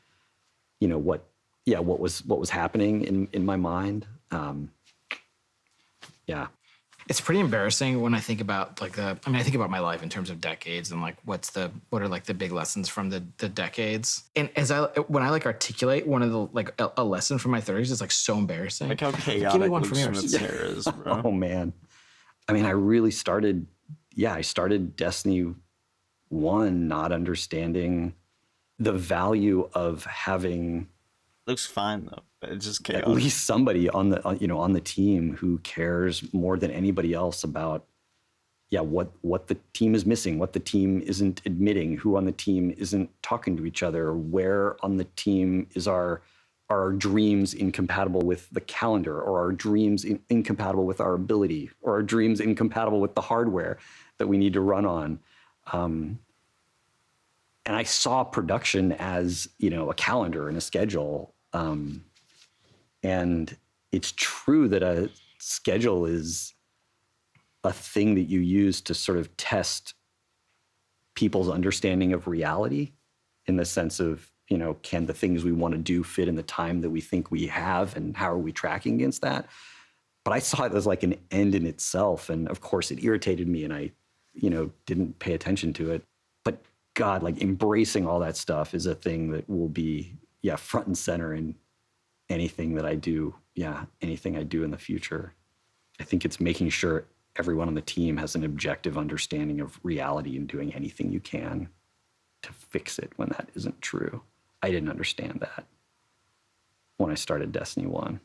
Speaker 25: what was happening in my mind.
Speaker 24: It's pretty embarrassing when I think about I think about my life in terms of decades and like what are like the big lessons from the decades. And when I like articulate one of the like a lesson from my 30s, it's like so embarrassing.
Speaker 1: Like how chaotic
Speaker 24: Give me one
Speaker 1: Luke
Speaker 24: from yours.
Speaker 1: Smith's hair is, bro.
Speaker 25: Oh man. I mean, I started Destiny 1 not understanding the value of having,
Speaker 1: looks fine though, but it's just chaotic.
Speaker 25: At least somebody on the team who cares more than anybody else about what the team is missing, what the team isn't admitting, who on the team isn't talking to each other, where on the team are our dreams incompatible with the calendar, or our dreams incompatible with our ability, or our dreams incompatible with the hardware that we need to run on. And I saw production as, a calendar and a schedule. And it's true that a schedule is a thing that you use to sort of test people's understanding of reality, in the sense of, can the things we want to do fit in the time that we think we have, and how are we tracking against that? But I saw it as like an end in itself. And of course it irritated me, and I, didn't pay attention to it. But God, like embracing all that stuff is a thing that will be, front and center in anything that I do. Anything I do in the future. I think it's making sure everyone on the team has an objective understanding of reality and doing anything you can to fix it when that isn't true. I didn't understand that when I started Destiny 1.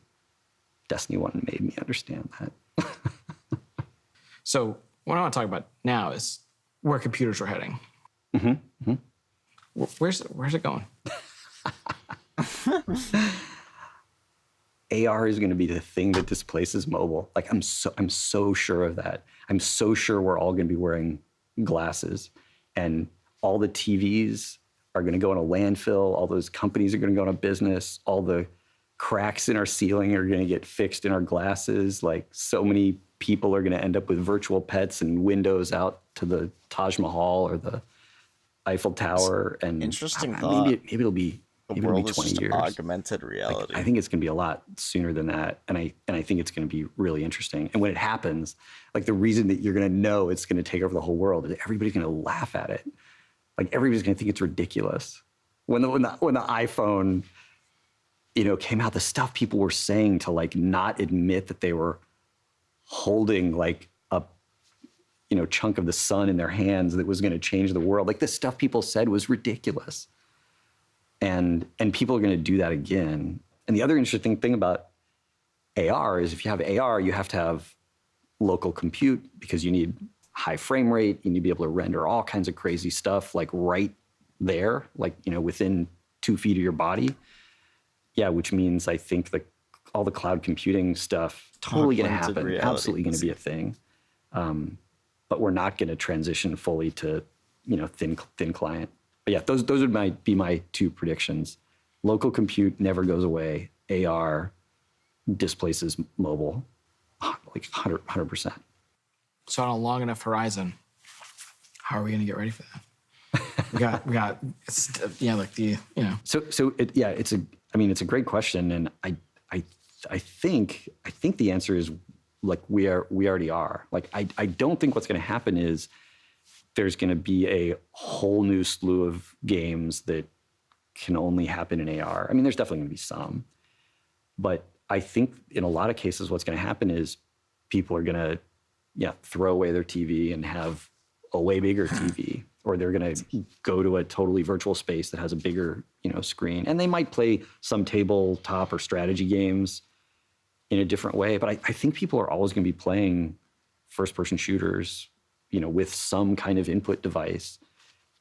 Speaker 25: Destiny 1 made me understand that.
Speaker 24: So what I want to talk about now is where computers are heading.
Speaker 25: Mm-hmm.
Speaker 24: Where's it going?
Speaker 25: AR is going to be the thing that displaces mobile. Like, I'm so sure of that. I'm so sure we're all going to be wearing glasses, and all the TVs are going to go in a landfill. All those companies are going to go out of business. All the cracks in our ceiling are going to get fixed in our glasses. Like, so many people are going to end up with virtual pets and windows out to the Taj Mahal or the Eiffel Tower. And
Speaker 1: interesting thought.
Speaker 25: maybe it'll be
Speaker 1: The
Speaker 25: maybe it'll be
Speaker 1: world is
Speaker 25: 20
Speaker 1: just
Speaker 25: years.
Speaker 1: augmented reality.
Speaker 25: I think it's going to be a lot sooner than that, and I think it's going to be really interesting. And when it happens, like the reason that you're going to know it's going to take over the whole world is everybody's going to laugh at it. Like everybody's going to think it's ridiculous. When the iPhone, came out, the stuff people were saying to like not admit that they were holding like a chunk of the sun in their hands that was going to change the world. Like the stuff people said was ridiculous. And people are going to do that again. And the other interesting thing about AR is if you have AR, you have to have local compute because you need high frame rate. You need to be able to render all kinds of crazy stuff like right there, like, within 2 feet of your body. Yeah, which means I think all the cloud computing stuff totally going to happen,
Speaker 1: reality.
Speaker 25: absolutely going to be a thing. But we're not going to transition fully to, thin client. But yeah, those would be my 2 predictions. Local compute never goes away. AR displaces mobile, like 100%.
Speaker 24: So on a long enough horizon, how are we going to get ready for that? we got,
Speaker 25: So it's a great question, and I think the answer is like we already are. Like I don't think what's going to happen is there's going to be a whole new slew of games that can only happen in AR. I mean, there's definitely going to be some, but I think in a lot of cases, what's going to happen is people are going to, throw away their TV and have a way bigger TV, or they're going to go to a totally virtual space that has a bigger, screen, and they might play some tabletop or strategy games in a different way. But I think people are always going to be playing first-person shooters, with some kind of input device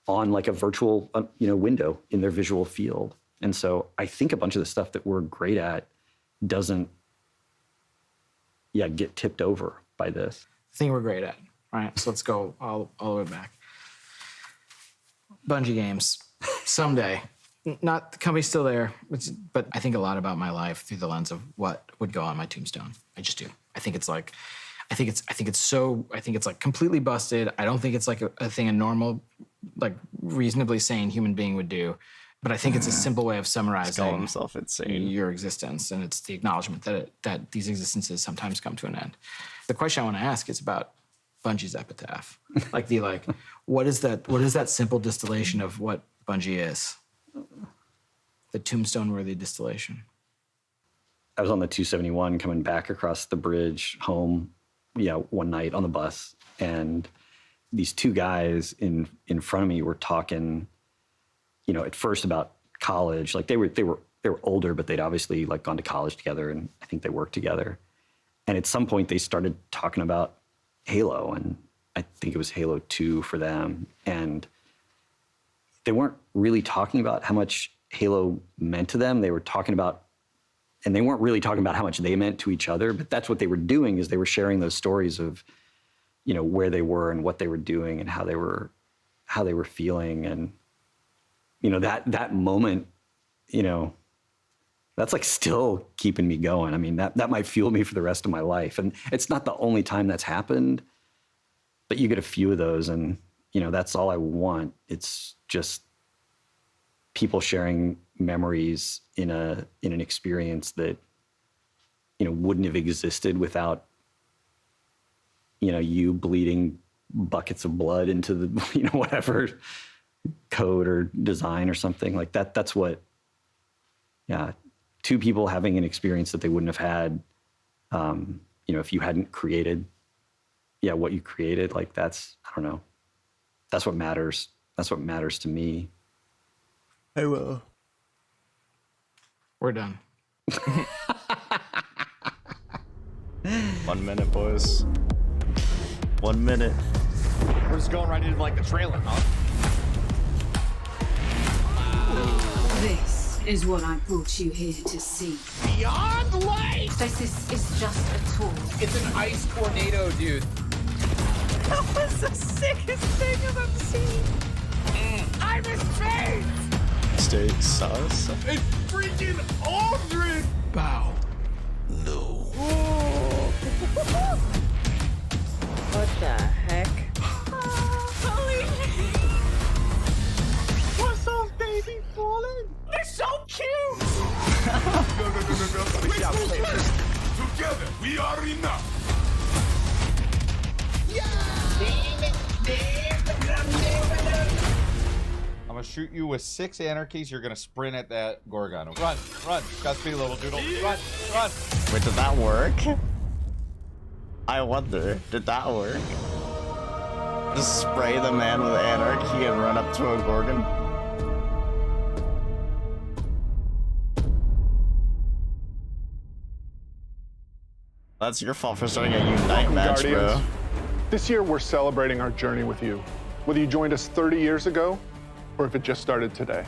Speaker 25: on like a virtual, window in their visual field. And so I think a bunch of the stuff that we're great at doesn't, get tipped over by this.
Speaker 24: The thing we're great at, right? So let's go all the way back. Bungie games, someday. Not the company's still there, but I think a lot about my life through the lens of what would go on my tombstone. I just do. I think it's like completely busted. I don't think it's like a thing a normal, like reasonably sane human being would do. But I think it's a simple way of summarizing
Speaker 1: himself insane.
Speaker 24: Your existence, and it's the acknowledgement that these existences sometimes come to an end. The question I want to ask is about Bungie's epitaph. What is that simple distillation of what Bungie is? The tombstone-worthy distillation.
Speaker 25: I was on the 271 coming back across the bridge home, one night on the bus, and these 2 guys in front of me were talking, at first about college. Like they were older, but they'd obviously like gone to college together, and I think they worked together. And at some point they started talking about Halo, and I think it was Halo 2 for them. And they weren't really talking about how much Halo meant to them. They were talking about, and they weren't really talking about how much they meant to each other, but that's what they were doing, is they were sharing those stories of, where they were and what they were doing and how they were feeling. And, that moment, that's like still keeping me going. I mean, that might fuel me for the rest of my life. And it's not the only time that's happened, but you get a few of those, and, that's all I want. It's just people sharing memories in an experience that, wouldn't have existed without, you bleeding buckets of blood into the, whatever code or design or something like that. That's what, 2 people having an experience that they wouldn't have had, if you hadn't created, what you created. Like that's, I don't know. That's what matters. That's what matters to me.
Speaker 1: I will.
Speaker 24: We're done.
Speaker 1: 1 minute, boys. 1 minute.
Speaker 19: We're just going right into like the trailer, huh?
Speaker 2: This is what I brought you here to see.
Speaker 19: Beyond light!
Speaker 2: This is just a tool.
Speaker 19: It's an ice tornado, dude.
Speaker 2: That was the sickest thing I've ever seen.
Speaker 19: I'm in space!
Speaker 1: Stay sus.
Speaker 19: It's freaking Aldrin!
Speaker 24: Bow.
Speaker 1: No.
Speaker 8: What the heck?
Speaker 19: Holy! What's those baby falling? They're so
Speaker 3: Together, we are enough.
Speaker 4: I'm gonna shoot you with 6 anarchies. You're gonna sprint at that Gorgon. Run, run. Godspeed, little doodle. Run, run.
Speaker 1: Wait, did that work? I wonder, did that work? Just spray the man with anarchy and run up to a Gorgon? That's your fault for starting a Unite match, bro.
Speaker 6: This year, we're celebrating our journey with you. Whether you joined us 30 years ago, or if it just started today.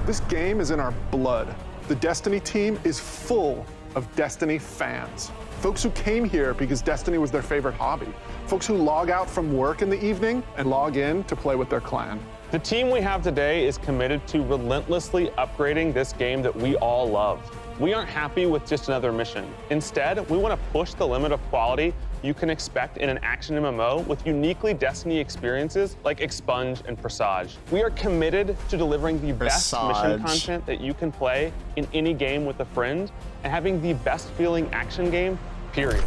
Speaker 6: This game is in our blood. The Destiny team is full of Destiny fans. Folks who came here because Destiny was their favorite hobby. Folks who log out from work in the evening and log in to play with their clan.
Speaker 7: The team we have today is committed to relentlessly upgrading this game that we all love. We aren't happy with just another mission. Instead, we want to push the limit of quality you can expect in an action MMO with uniquely Destiny experiences like Expunge and Presage. We are committed to delivering the best mission content that you can play in any game with a friend and having the best feeling action game, period.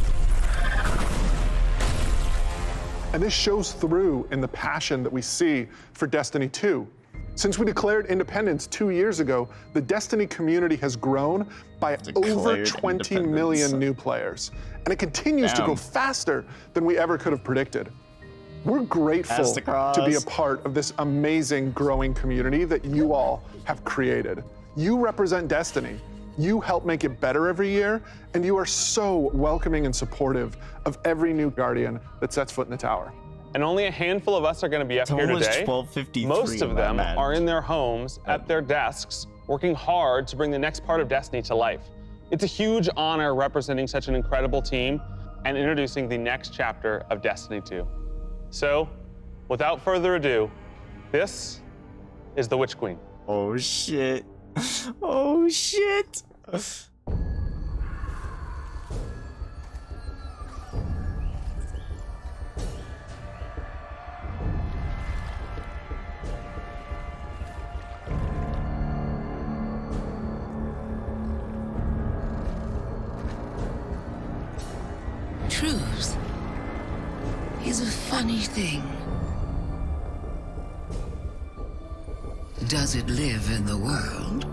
Speaker 6: And this shows through in the passion that we see for Destiny 2. Since we declared independence 2 years ago, the Destiny community has grown by over 20 million new players. And it continues to grow faster than we ever could have predicted. We're grateful to be a part of this amazing growing community that you all have created. You represent Destiny. You help make it better every year, and you are so welcoming and supportive of every new Guardian that sets foot in the tower.
Speaker 7: And only a handful of us are going to be up here today. Most of them are in their homes, at their desks, working hard to bring the next part of Destiny to life. It's a huge honor representing such an incredible team and introducing the next chapter of Destiny 2. So, without further ado, this is the Witch Queen.
Speaker 1: Oh shit. Oh shit.
Speaker 9: Truth is a funny thing. Does it live in the world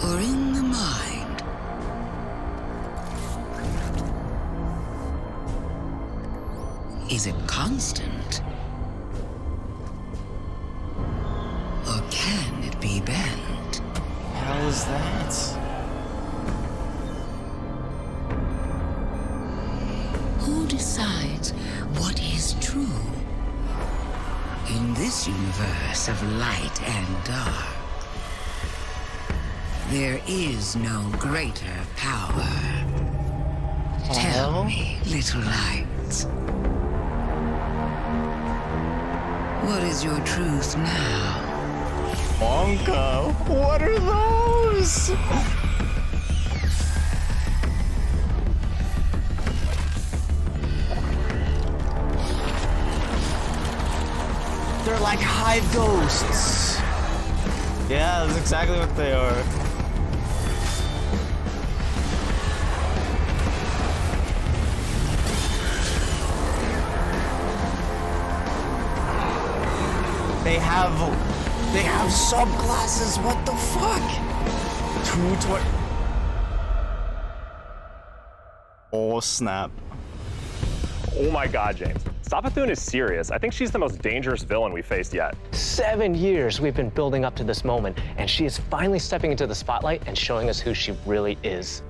Speaker 9: or in the mind? Is it constant or can it be bent?
Speaker 1: How is that?
Speaker 9: Who decides what is true? In this universe of light and dark, there is no greater power. Tell me, little lights, what is your truth now?
Speaker 1: Monka, what are those? They're like hive ghosts. Yeah, that's exactly what they are. They have subclasses. What the fuck? 220. Oh snap.
Speaker 26: Oh my god, James. Savathun is serious. I think she's the most dangerous villain we faced yet.
Speaker 27: 7 years we've been building up to this moment, and she is finally stepping into the spotlight and showing us who she really is.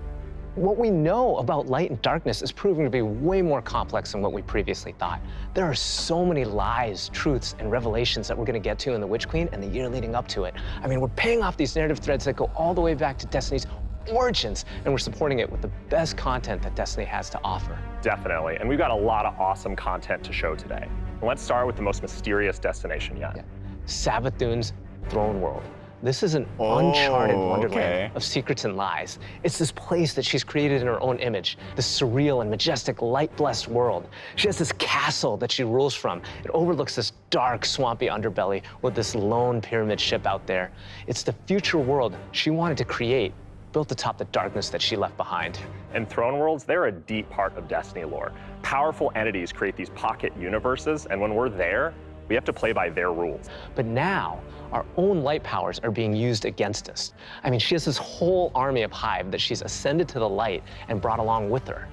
Speaker 27: What we know about light and darkness is proving to be way more complex than what we previously thought. There are so many lies, truths, and revelations that we're going to get to in The Witch Queen and the year leading up to it. I mean, we're paying off these narrative threads that go all the way back to Destiny's origins, and we're supporting it with the best content that Destiny has to offer.
Speaker 26: Definitely, and we've got a lot of awesome content to show today. And let's start with the most mysterious destination yet.
Speaker 27: Savathun's throne world. This is an uncharted wonderland
Speaker 1: okay.
Speaker 27: of secrets and lies. It's this place that she's created in her own image, this surreal and majestic light-blessed world. She has this castle that she rules from. It overlooks this dark, swampy underbelly with this lone pyramid ship out there. It's the future world she wanted to create, built atop the darkness that she left behind.
Speaker 26: And throne worlds, they're a deep part of Destiny lore. Powerful entities create these pocket universes, and when we're there, we have to play by their rules.
Speaker 27: But now, our own light powers are being used against us. I mean, she has this whole army of Hive that she's ascended to the light and brought along with her.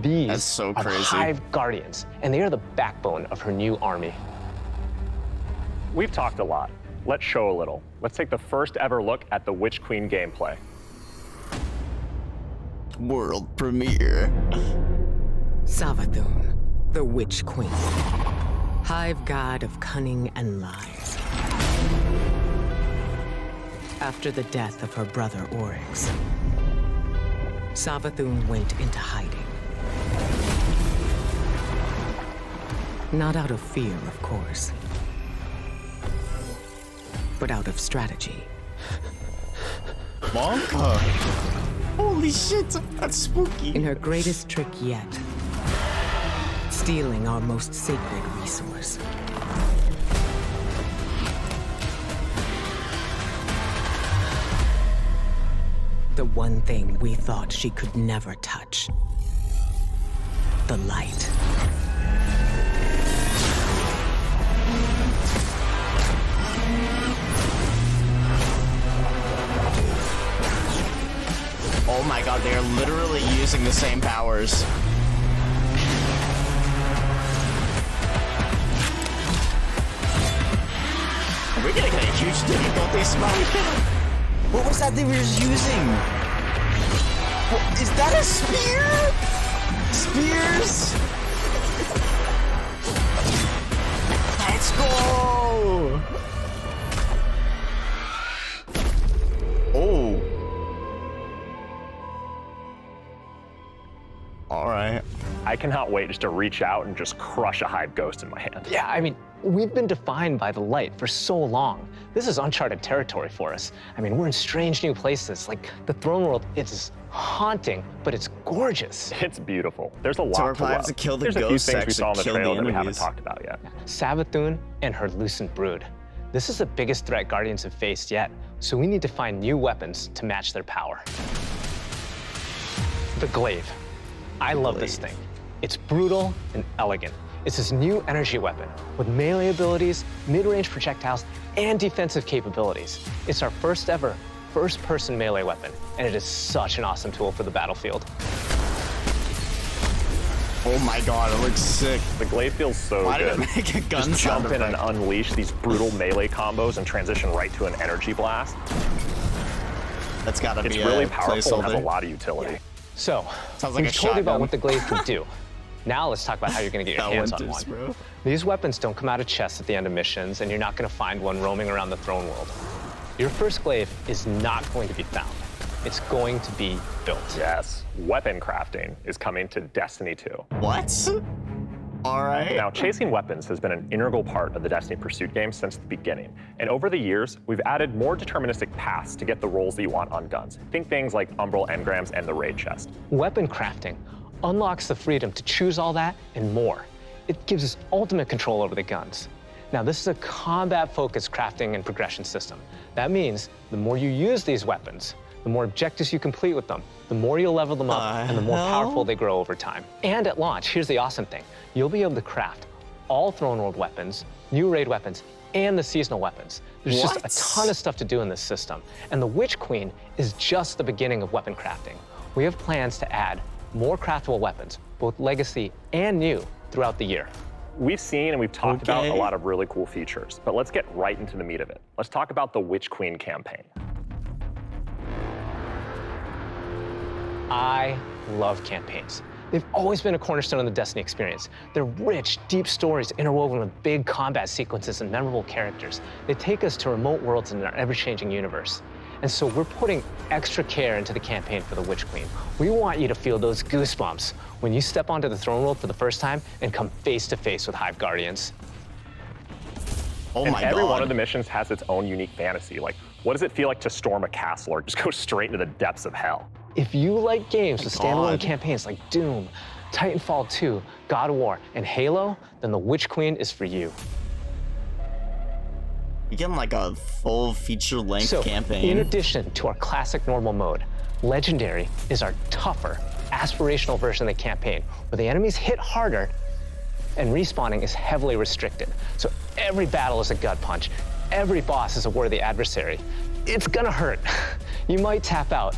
Speaker 27: These
Speaker 1: so
Speaker 27: are
Speaker 1: crazy.
Speaker 27: Hive Guardians, and they are the backbone of her new army.
Speaker 26: We've talked a lot. Let's show a little. Let's take the first ever look at the Witch Queen gameplay.
Speaker 1: World premiere.
Speaker 9: Savathun, the Witch Queen. Hive god of cunning and lies. After the death of her brother Oryx, Savathun went into hiding. Not out of fear, of course, but out of strategy.
Speaker 1: Monka. Holy shit, that's spooky.
Speaker 9: In her greatest trick yet, stealing our most sacred resource. The one thing we thought she could never touch. The light.
Speaker 1: Oh my god, they are literally using the same powers. Are we gonna get a huge difficulty spike? What was that they were just using? What, is that a spear? Spears? Let's go! Oh. All right.
Speaker 26: I cannot wait just to reach out and just crush a Hive Ghost in my hand.
Speaker 27: Yeah, I mean, we've been defined by the light for so long. This is uncharted territory for us. I mean, we're in strange new places. Like the throne world, it's haunting, but it's gorgeous.
Speaker 26: It's beautiful. There's a lot
Speaker 1: So our
Speaker 26: to
Speaker 1: plan
Speaker 26: love.
Speaker 1: is to kill the
Speaker 26: There's a few
Speaker 1: ghosts,
Speaker 26: things we saw in the
Speaker 1: actually kill
Speaker 26: trailer
Speaker 1: the
Speaker 26: that we haven't
Speaker 1: enemies.
Speaker 26: talked about yet.
Speaker 27: Savathun and her Lucent Brood. This is the biggest threat Guardians have faced yet, so we need to find new weapons to match their power. The Glaive. I love this thing. It's brutal and elegant. It's this new energy weapon with melee abilities, mid-range projectiles, and defensive capabilities. It's our first ever first-person melee weapon, and it is such an awesome tool for the battlefield.
Speaker 1: Oh my god, it looks sick.
Speaker 26: The Glaive feels so
Speaker 1: Why
Speaker 26: good.
Speaker 1: did it make a gun
Speaker 26: Just
Speaker 1: sound
Speaker 26: jump in and
Speaker 1: effect?
Speaker 26: unleash these brutal melee combos and transition right to an energy blast.
Speaker 1: That's gotta
Speaker 26: It's
Speaker 1: be
Speaker 26: really
Speaker 1: a
Speaker 26: powerful and has a
Speaker 1: placeholder.
Speaker 26: lot of utility.
Speaker 27: So,
Speaker 1: Sounds like
Speaker 27: we've
Speaker 1: a
Speaker 27: told you about
Speaker 1: shotgun.
Speaker 27: what the Glaive can do. Now let's talk about how you're gonna get your hands on one.
Speaker 1: Bro.
Speaker 27: These weapons don't come out of chests at the end of missions, and you're not gonna find one roaming around the throne world. Your first Glaive is not going to be found. It's going to be built.
Speaker 26: Yes, weapon crafting is coming to Destiny 2.
Speaker 1: What? All right.
Speaker 26: Now, chasing weapons has been an integral part of the Destiny Pursuit game since the beginning. And over the years, we've added more deterministic paths to get the rolls that you want on guns. Think things like Umbral Engrams and the Raid Chest.
Speaker 27: Weapon crafting unlocks the freedom to choose all that and more. It gives us ultimate control over the guns. Now, this is a combat-focused crafting and progression system. That means the more you use these weapons, the more objectives you complete with them, the more you'll level them up, and the more powerful they grow over time. And at launch, here's the awesome thing. You'll be able to craft all Throne World weapons, new raid weapons, and the seasonal weapons. There's just a ton of stuff to do in this system. And the Witch Queen is just the beginning of weapon crafting. We have plans to add more craftable weapons, both legacy and new, throughout the year.
Speaker 26: We've seen and we've talked about a lot of really cool features, but let's get right into the meat of it. Let's talk about the Witch Queen campaign.
Speaker 27: I love campaigns. They've always been a cornerstone of the Destiny experience. They're rich, deep stories interwoven with big combat sequences and memorable characters. They take us to remote worlds in our ever-changing universe. And so we're putting extra care into the campaign for the Witch Queen. We want you to feel those goosebumps when you step onto the throne world for the first time and come face to face with Hive Guardians.
Speaker 26: And every one of the missions has its own unique fantasy. Like What does it feel like to storm a castle or just go straight into the depths of hell?
Speaker 27: If you like games with standalone
Speaker 26: God.
Speaker 27: campaigns like Doom, Titanfall 2, God of War, and Halo, then The Witch Queen is for you.
Speaker 1: You get like a full feature-length campaign.
Speaker 27: In addition to our classic normal mode, Legendary is our tougher, aspirational version of the campaign, where the enemies hit harder and respawning is heavily restricted. So every battle is a gut punch. Every boss is a worthy adversary. It's gonna hurt. You might tap out,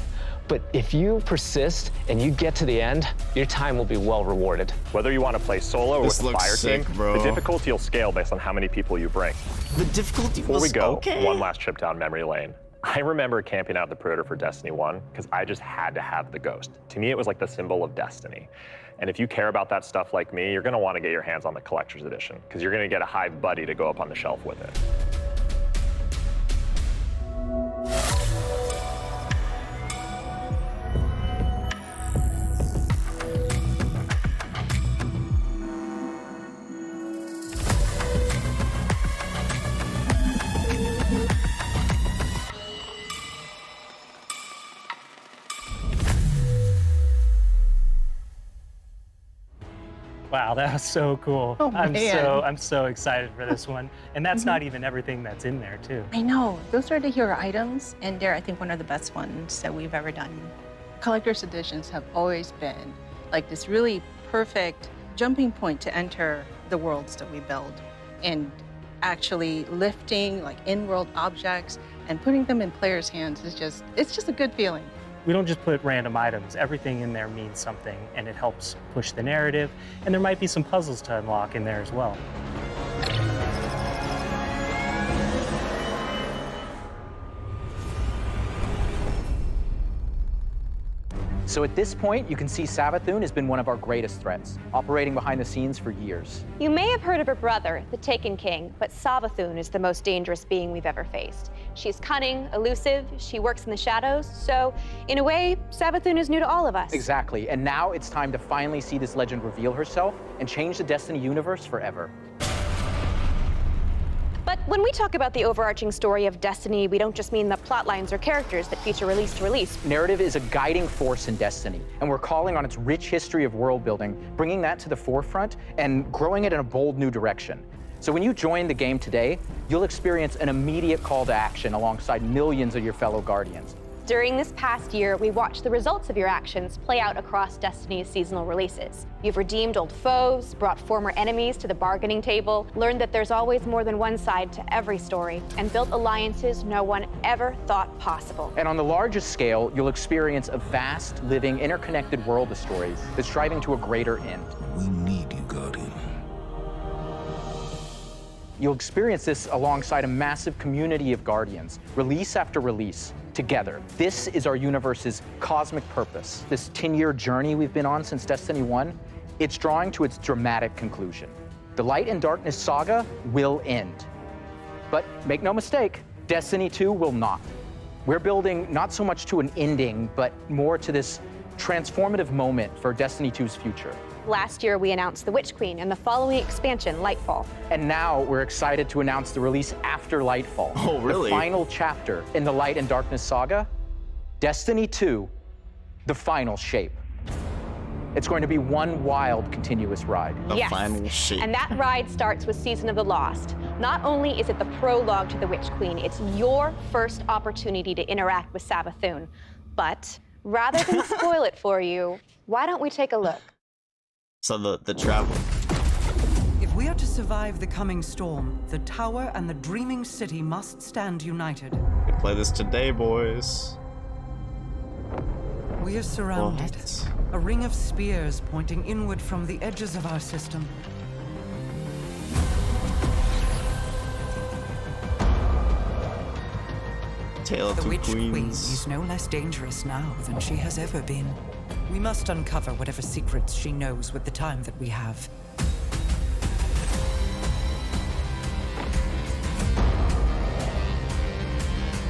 Speaker 27: but if you persist and you get to the end, your time will be well rewarded.
Speaker 26: Whether you want to play solo or
Speaker 1: This
Speaker 26: with a
Speaker 1: looks
Speaker 26: fire
Speaker 1: sick,
Speaker 26: team,
Speaker 1: bro.
Speaker 26: the difficulty will scale based on how many people you bring.
Speaker 1: The difficulty
Speaker 26: Before we
Speaker 1: was
Speaker 26: go,
Speaker 1: okay.
Speaker 26: one last trip down memory lane. I remember camping out the Predator for Destiny 1 because I just had to have the Ghost. To me, it was like the symbol of destiny. And if you care about that stuff like me, you're gonna want to get your hands on the Collector's Edition because you're gonna get a Hive buddy to go up on the shelf with it.
Speaker 5: Wow, that was so cool.
Speaker 2: Oh,
Speaker 5: I'm
Speaker 2: man.
Speaker 5: so excited for this one. And that's not even everything that's in there too.
Speaker 2: I know. Those are the hero items, and they're, I think, one of the best ones that we've ever done. Collector's editions have always been like this really perfect jumping point to enter the worlds that we build, and actually lifting like in-world objects and putting them in players' hands is just, it's just a good feeling.
Speaker 5: We don't just put random items. Everything in there means something, and it helps push the narrative. And there might be some puzzles to unlock in there as well.
Speaker 10: So at this point, you can see Savathun has been one of our greatest threats, operating behind the scenes for years.
Speaker 11: You may have heard of her brother, the Taken King, but Savathun is the most dangerous being we've ever faced. She's cunning, elusive, she works in the shadows, so in a way, Savathun is new to all of us.
Speaker 10: Exactly, and now it's time to finally see this legend reveal herself and change the Destiny universe forever.
Speaker 11: But when we talk about the overarching story of Destiny, we don't just mean the plot lines or characters that feature release to release.
Speaker 10: Narrative is a guiding force in Destiny, and we're calling on its rich history of world building, bringing that to the forefront and growing it in a bold new direction. So when you join the game today, you'll experience an immediate call to action alongside millions of your fellow Guardians.
Speaker 11: During this past year, we watched the results of your actions play out across Destiny's seasonal releases. You've redeemed old foes, brought former enemies to the bargaining table, learned that there's always more than one side to every story, and built alliances no one ever thought possible.
Speaker 10: And on the largest scale, you'll experience a vast, living, interconnected world of stories that's striving to a greater end.
Speaker 3: We need you, Guardian.
Speaker 10: You'll experience this alongside a massive community of Guardians, release after release, together. This is our universe's cosmic purpose. This 10-year journey we've been on since Destiny 1, it's drawing to its dramatic conclusion. The Light and Darkness saga will end. But make no mistake, Destiny 2 will not. We're building not so much to an ending, but more to this transformative moment for Destiny 2's future.
Speaker 11: Last year, we announced The Witch Queen and the following expansion, Lightfall.
Speaker 10: And now we're excited to announce the release after Lightfall.
Speaker 1: Oh, really?
Speaker 10: The final chapter in the Light and Darkness saga, Destiny 2, the final shape. It's going to be one wild, continuous ride.
Speaker 11: The final shape. And that ride starts with Season of the Lost. Not only is it the prologue to The Witch Queen, it's your first opportunity to interact with Savathun. But rather than spoil it for you, why don't we take a look?
Speaker 1: So the travel.
Speaker 12: If we are to survive the coming storm, the tower and the dreaming city must stand united.
Speaker 1: We play this today, boys.
Speaker 12: We are surrounded. A ring of spears pointing inward from the edges of our system.
Speaker 1: Tale of
Speaker 12: The
Speaker 1: Two
Speaker 12: Witch Queen
Speaker 1: Queens.
Speaker 12: is no less dangerous now than she has ever been. We must uncover whatever secrets she knows with the time that we have.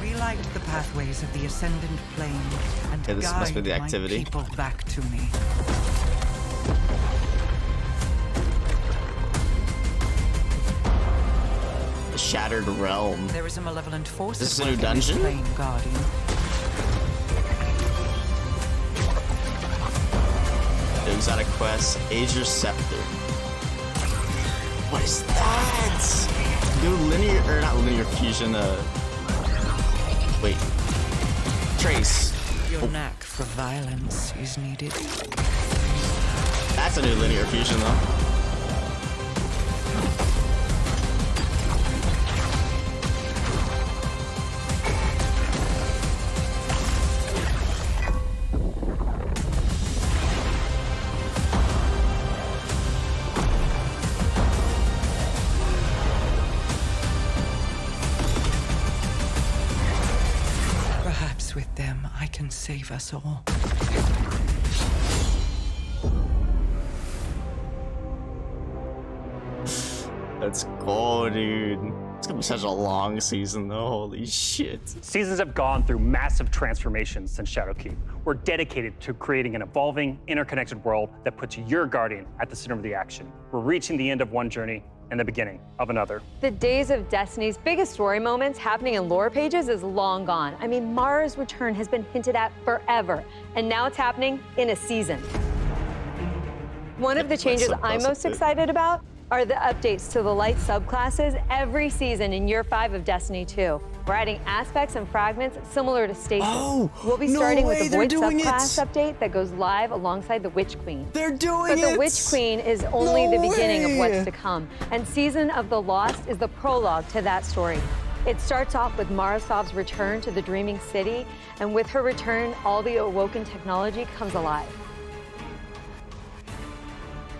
Speaker 12: Relight the pathways of the Ascendant Plane and
Speaker 1: Okay, this must be the
Speaker 12: guide
Speaker 1: activity.
Speaker 12: my people back to me.
Speaker 1: Shattered Realm.
Speaker 12: There is a malevolent force.
Speaker 1: This is a
Speaker 12: at
Speaker 1: new
Speaker 12: work in this
Speaker 1: dungeon?
Speaker 12: plane, Guardian.
Speaker 1: Exotic quest, Asia Scepter. What is that? New linear, or not linear fusion, wait. Trace.
Speaker 12: Your knack for violence is needed.
Speaker 1: That's a new linear fusion, though.
Speaker 12: Perhaps with them, I can save us all.
Speaker 1: Let's go, dude. It's gonna be such a long season, though. Holy shit.
Speaker 13: Seasons have gone through massive transformations since Shadowkeep. We're dedicated to creating an evolving, interconnected world that puts your Guardian at the center of the action. We're reaching the end of one journey and the beginning of another.
Speaker 14: The days of Destiny's biggest story moments happening in lore pages is long gone. I mean, Mara's return has been hinted at forever, and now it's happening in a season. One of the changes I'm most excited about are the updates to the light subclasses every season in Year 5 of Destiny 2. We're adding aspects and fragments similar to Stasis. We'll be starting with the Void subclass update that goes live alongside the Witch Queen.
Speaker 1: They're doing
Speaker 14: But the Witch Queen is only the beginning of what's to come, and Season of the Lost is the prologue to that story. It starts off with Marasov's return to the Dreaming City, and with her return, all the awoken technology comes alive.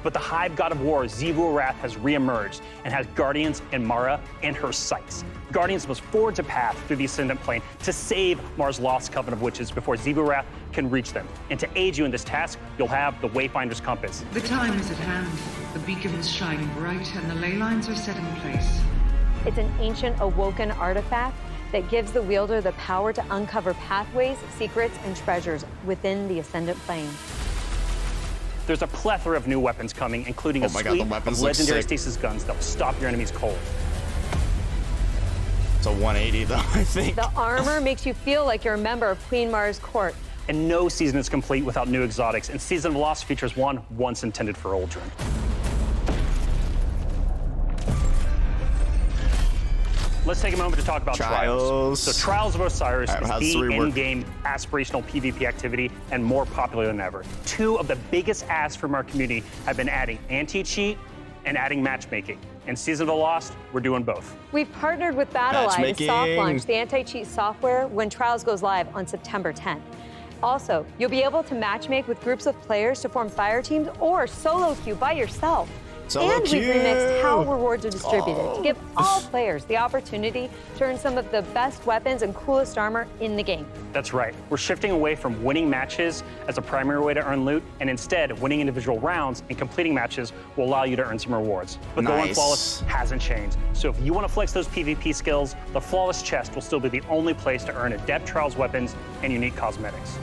Speaker 13: But the Hive God of War, Xivu Arath, has reemerged and has Guardians and Mara in her sights. Guardians must forge a path through the Ascendant Plane to save Mara's lost coven of witches before Xivu Arath can reach them. And to aid you in this task, you'll have the Wayfinder's Compass.
Speaker 15: The time is at hand. The beacons shine bright and the ley lines are set in place.
Speaker 14: It's an ancient awoken artifact that gives the wielder the power to uncover pathways, secrets, and treasures within the Ascendant Plane.
Speaker 13: There's a plethora of new weapons coming, including a suite of legendary stasis guns that will stop your enemies cold.
Speaker 1: It's a 180, though, I think.
Speaker 14: The armor makes you feel like you're a member of Queen Mara's court.
Speaker 13: And no season is complete without new exotics, and Season of Lost features one once intended for Uldren. Let's take a moment to talk about Trials. So Trials of Osiris is the in-game aspirational PvP activity and more popular than ever. Two of the biggest asks from our community have been adding anti-cheat and adding matchmaking. In Season of the Lost, we're doing both.
Speaker 14: We've partnered with BattleEye to soft launch the anti-cheat software when Trials goes live on September 10th. Also, you'll be able to matchmake with groups of players to form fire teams or solo queue by yourself. And we've remixed how rewards are distributed to give all players the opportunity to earn some of the best weapons and coolest armor in the game.
Speaker 13: That's right. We're shifting away from winning matches as a primary way to earn loot, and instead, winning individual rounds and completing matches will allow you to earn some rewards. But going flawless hasn't changed. So if you want to flex those PvP skills, the Flawless Chest will still be the only place to earn adept Trials weapons and unique cosmetics.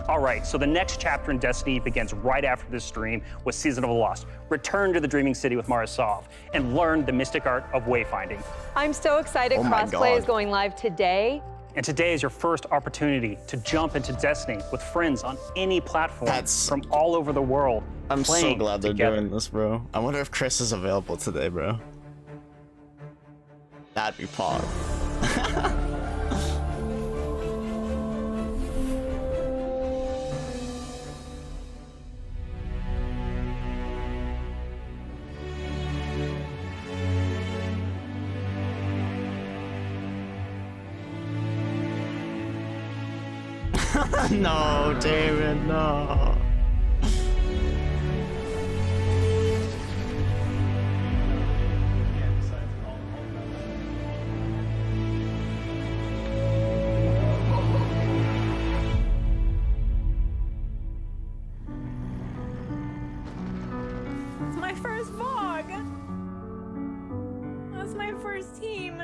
Speaker 13: All right, so the next chapter in Destiny begins right after this stream with Season of the Lost. Return to the Dreaming City with Marasov and learn the mystic art of wayfinding.
Speaker 14: I'm so excited. Crossplay is going live today.
Speaker 13: And today is your first opportunity to jump into Destiny with friends on any platform from all over the world.
Speaker 1: I'm so glad they're doing this, bro. I wonder if Chris is available today, bro. That'd be pog. No, David, no.
Speaker 16: It's my first vlog. That's my first team.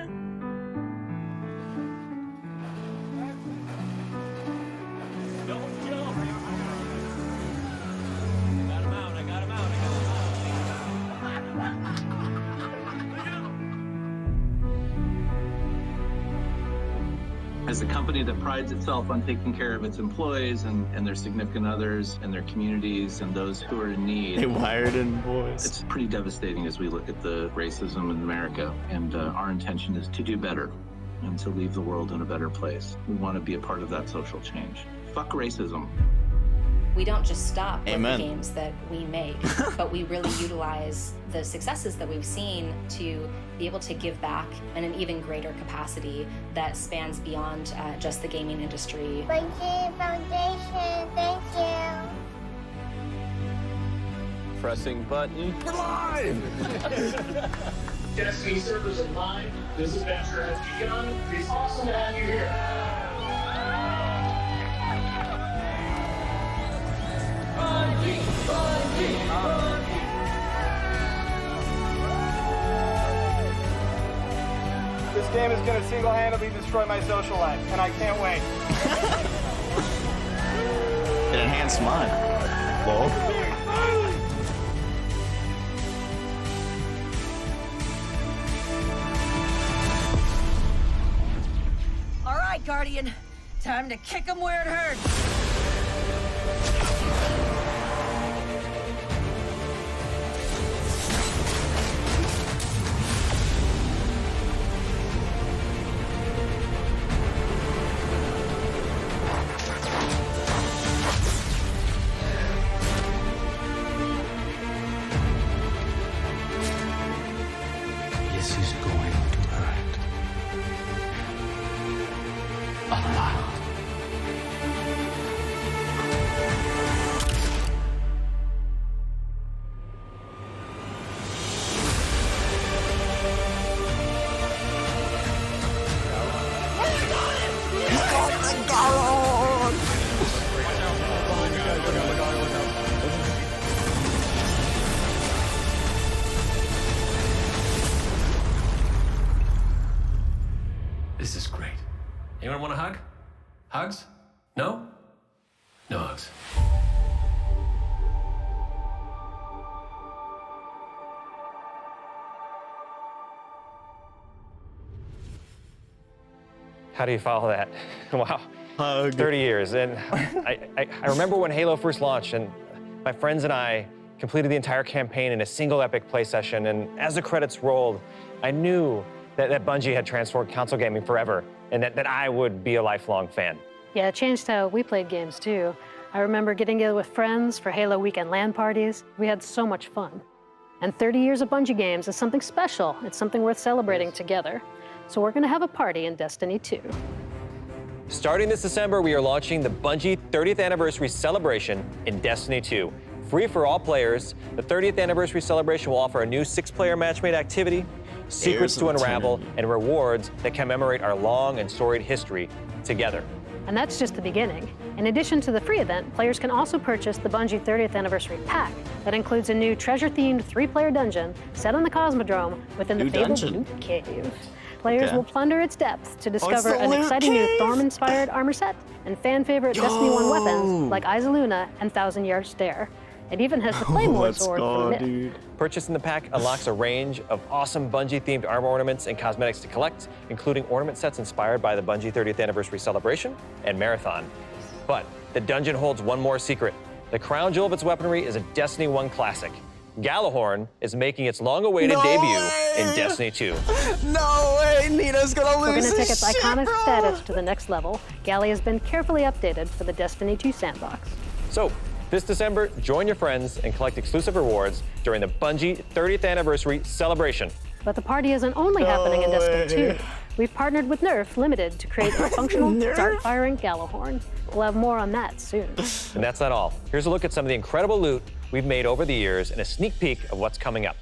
Speaker 17: As a company that prides itself on taking care of its employees and their significant others and their communities and those who are in need.
Speaker 1: They wired in boys.
Speaker 17: It's pretty devastating as we look at the racism in America, and our intention is to do better and to leave the world in a better place. We want to be a part of that social change. Fuck racism.
Speaker 18: We don't just stop with the
Speaker 1: Amen.
Speaker 18: games that we make, but we really utilize the successes that we've seen to be able to give back in an even greater capacity that spans beyond just the gaming industry.
Speaker 20: Bungie Foundation, thank you.
Speaker 21: Pressing button. We're live!
Speaker 22: Destiny servers are live. This adventure has begun. It's awesome to have you here.
Speaker 23: This game is going to single-handedly destroy my social life, and I can't wait.
Speaker 1: It enhanced mine. Lol.
Speaker 25: All right, Guardian. Time to kick him where it hurts.
Speaker 21: This is going to hurt. A lot.
Speaker 28: This is great. Anyone want a hug? Hugs? No? No hugs.
Speaker 27: How do you follow that? Wow.
Speaker 1: Hug.
Speaker 27: 30 years. And I remember when Halo first launched, and my friends and I completed the entire campaign in a single epic play session. And as the credits rolled, I knew that Bungie had transformed console gaming forever, and that I would be a lifelong fan.
Speaker 29: Yeah, it changed how we played games too. I remember getting together with friends for Halo weekend LAN parties. We had so much fun. And 30 years of Bungie games is something special. It's something worth celebrating together. So we're gonna have a party in Destiny 2.
Speaker 27: Starting this December, we are launching the Bungie 30th Anniversary Celebration in Destiny 2. Free for all players, the 30th Anniversary Celebration will offer a new 6-player matchmade activity, secrets to unravel, and rewards that commemorate our long and storied history together.
Speaker 29: And that's just the beginning. In addition to the free event, players can also purchase the Bungie 30th Anniversary Pack that includes a new treasure-themed 3-player dungeon set on the Cosmodrome within the fabled Loot Cave. Players will plunder its depths to discover an exciting new Thorm-inspired armor set and fan-favorite Destiny 1 weapons like Izaluna and Thousand Yard Stare. It even has the Claymore sword from Myth.
Speaker 27: Purchasing the pack unlocks a range of awesome Bungie-themed armor ornaments and cosmetics to collect, including ornament sets inspired by the Bungie 30th Anniversary Celebration and Marathon. But the dungeon holds one more secret. The crown jewel of its weaponry is a Destiny 1 classic. Gallahorn is making its long-awaited debut in Destiny 2.
Speaker 1: No way, Nita's gonna lose.
Speaker 29: We're gonna take its
Speaker 1: shit,
Speaker 29: iconic
Speaker 1: bro.
Speaker 29: status to the next level. Galley has been carefully updated for the Destiny 2 sandbox.
Speaker 27: So, this December, join your friends and collect exclusive rewards during the Bungie 30th Anniversary Celebration.
Speaker 29: But the party isn't only happening in Destiny 2. We've partnered with Nerf Limited to create a functional, dart-firing Gallahorn. We'll have more on that soon.
Speaker 27: And that's not all. Here's a look at some of the incredible loot we've made over the years and a sneak peek of what's coming up.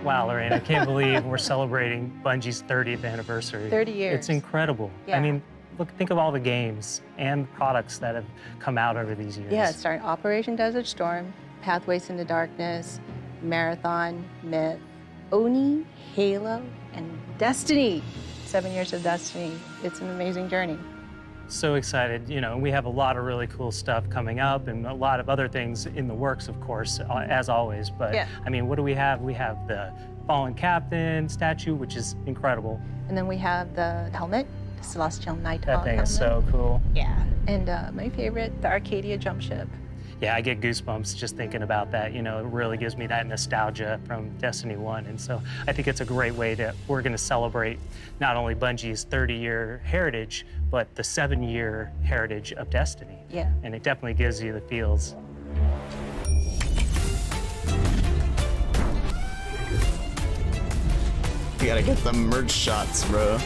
Speaker 5: Wow, Lorraine, I can't believe we're celebrating Bungie's 30th anniversary.
Speaker 2: 30 years.
Speaker 5: It's incredible.
Speaker 2: Yeah.
Speaker 5: I mean, look, think of all the games and products that have come out over these years.
Speaker 2: Yeah, starting Operation Desert Storm, Pathways into Darkness, Marathon, Myth, Oni, Halo, and Destiny. 7 years of Destiny. It's an amazing journey.
Speaker 5: So excited. You know, we have a lot of really cool stuff coming up and a lot of other things in the works, of course, as always. But
Speaker 2: Yeah.
Speaker 5: I mean, what do we have? We have the fallen captain statue, which is incredible.
Speaker 2: And then we have the helmet, the Celestial Nighthawk
Speaker 5: That thing
Speaker 2: helmet.
Speaker 5: is so cool.
Speaker 2: Yeah. And my favorite, the Arcadia jump ship.
Speaker 5: Yeah, I get goosebumps just thinking about that. You know, it really gives me that nostalgia from Destiny 1. And so I think it's a great way we're going to celebrate not only Bungie's 30-year heritage, but the 7-year heritage of Destiny.
Speaker 2: Yeah.
Speaker 5: And it definitely gives you the feels.
Speaker 1: You gotta get the merch shots, bro.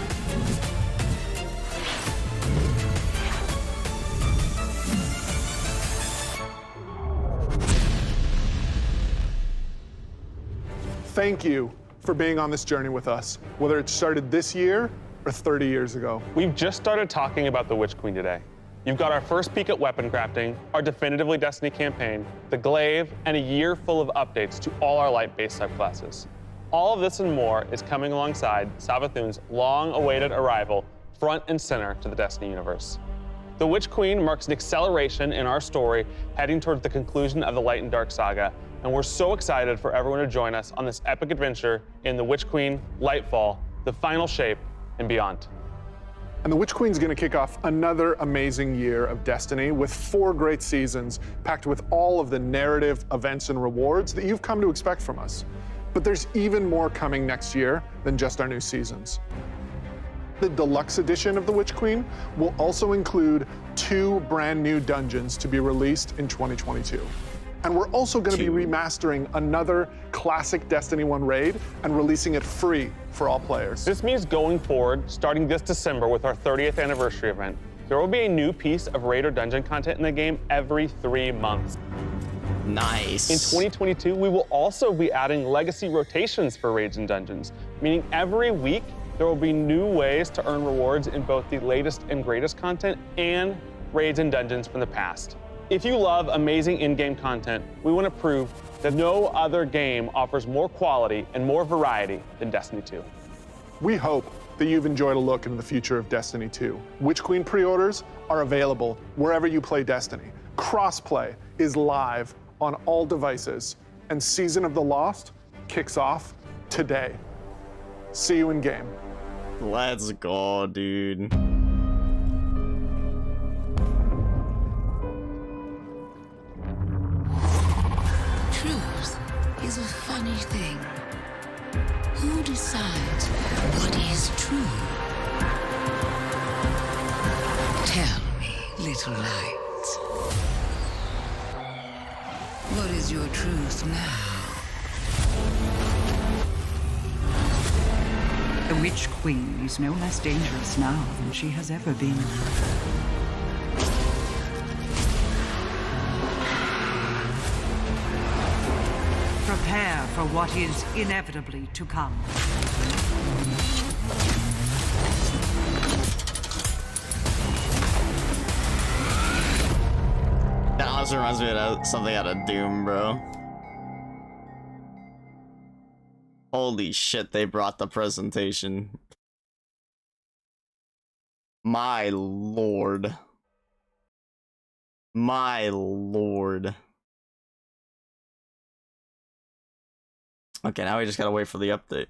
Speaker 3: Thank you for being on this journey with us, whether it started this year or 30 years ago.
Speaker 4: We've just started talking about the Witch Queen today. You've got our first peek at weapon crafting, our Definitively Destiny campaign, the Glaive, and a year full of updates to all our light-based subclasses. All of this and more is coming alongside Savathun's long-awaited arrival front and center to the Destiny universe. The Witch Queen marks an acceleration in our story heading towards the conclusion of the Light and Dark saga, and we're so excited for everyone to join us on this epic adventure in the Witch Queen, Lightfall, the final shape, and beyond.
Speaker 3: And the Witch Queen's gonna kick off another amazing year of Destiny with 4 great seasons packed with all of the narrative, events, and rewards that you've come to expect from us. But there's even more coming next year than just our new seasons. The deluxe edition of the Witch Queen will also include 2 brand new dungeons to be released in 2022. And we're also going to be remastering another classic Destiny 1 raid and releasing it free for all players.
Speaker 4: This means going forward, starting this December with our 30th anniversary event, there will be a new piece of raid or dungeon content in the game every 3 months.
Speaker 1: Nice.
Speaker 4: In 2022, we will also be adding legacy rotations for raids and dungeons, meaning every week there will be new ways to earn rewards in both the latest and greatest content and raids and dungeons from the past. If you love amazing in-game content, we want to prove that no other game offers more quality and more variety than Destiny 2.
Speaker 3: We hope that you've enjoyed a look into the future of Destiny 2. Witch Queen pre-orders are available wherever you play Destiny. Crossplay is live on all devices, and Season of the Lost kicks off today. See you in game.
Speaker 1: Let's go, dude.
Speaker 6: Truth is a funny thing. Who decides what is true? Tell me, little light. What is your truth now?
Speaker 12: The Witch Queen is no less dangerous now than she has ever been. Prepare for what is inevitably to come.
Speaker 1: That honestly reminds me of something out of Doom, bro. Holy shit, they brought the presentation. My lord. My lord. Okay, now we just gotta wait for the update.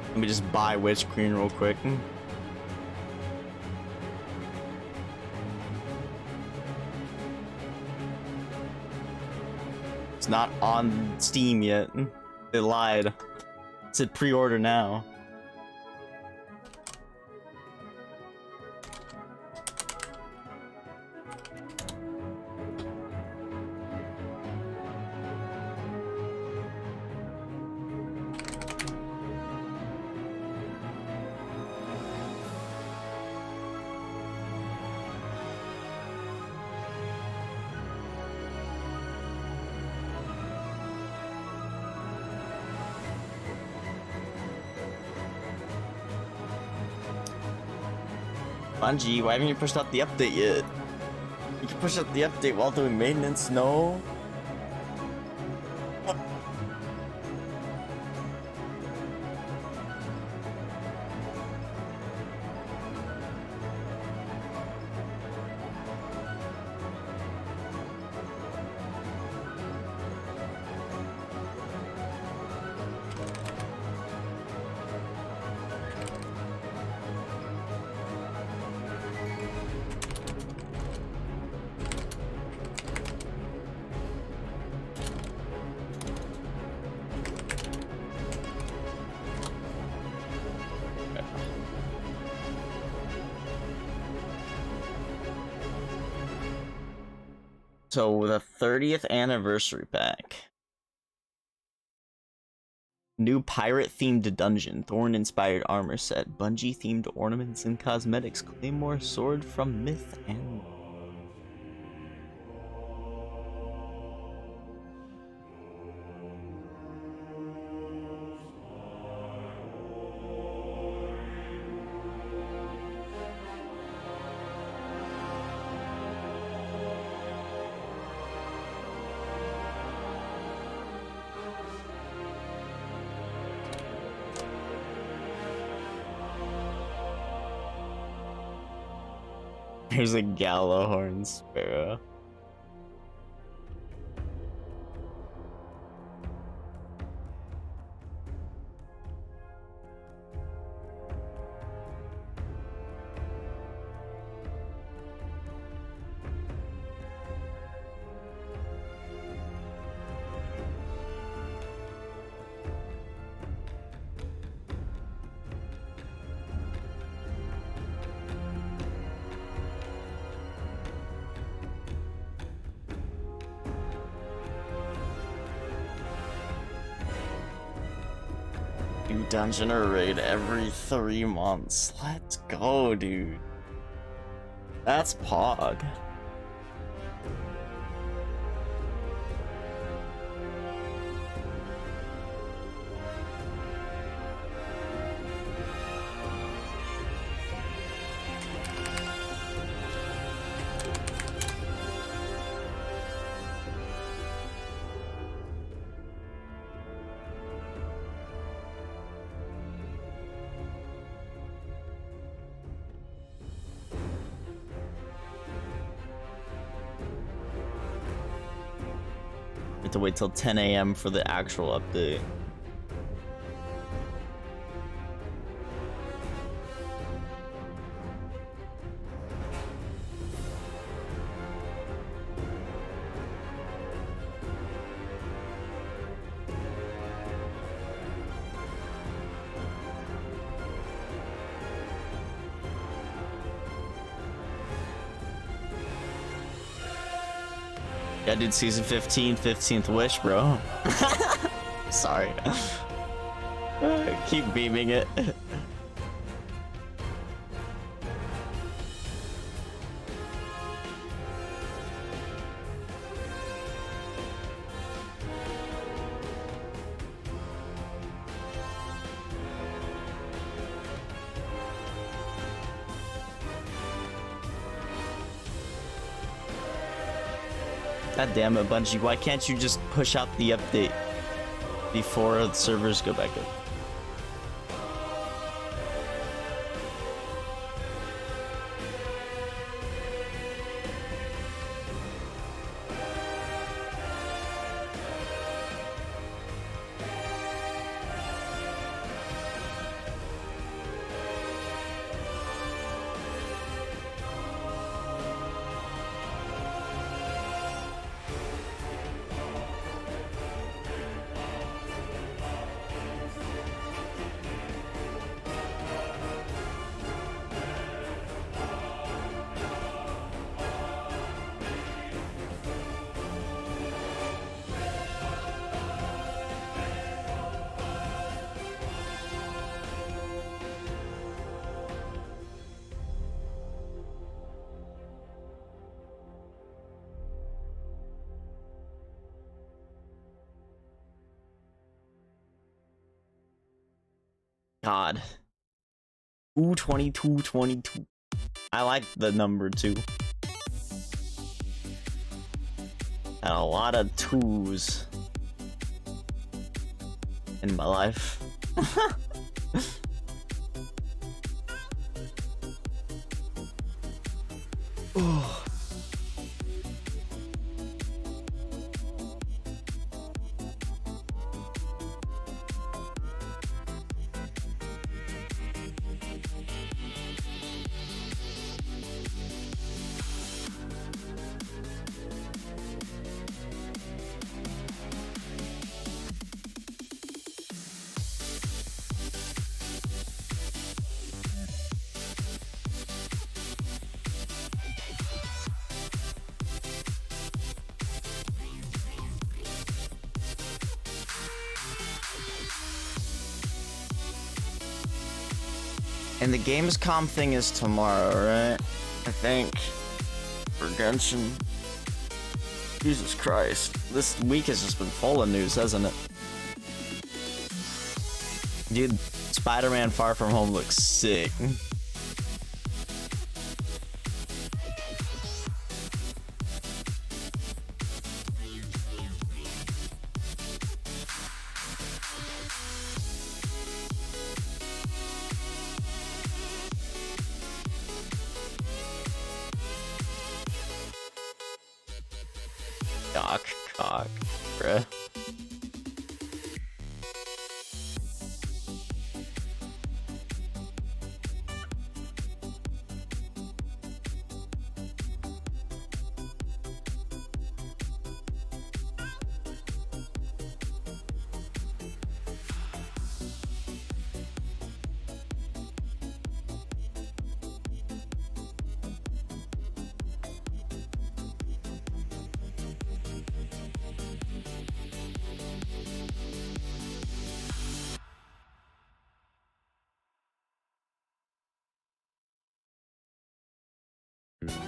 Speaker 1: Let me just buy Witch Queen real quick. It's not on Steam yet. They lied. It said pre-order now. Bungie, why haven't you pushed out the update yet? You can push out the update while doing maintenance, no? So the 30th anniversary pack. New pirate-themed dungeon, Thorn-inspired armor set, Bungie-themed ornaments and cosmetics, Claymore sword from myth and... Here's a Gallahorn Sparrow. New dungeon or raid every 3 months. Let's go, dude. That's Pog. To wait till 10 a.m. for the actual update. Yeah, dude, season 15, 15th wish, bro. Sorry. Keep beaming it. God damn it, Bungie, why can't you just push out the update before the servers go back up? God. Ooh, 22, 22. I like the number 2. And a lot of 2s in my life. Oh. And the Gamescom thing is tomorrow, right? I think. For Genshin. Jesus Christ. This week has just been full of news, hasn't it? Dude, Spider-Man Far From Home looks sick. Cock, bruh.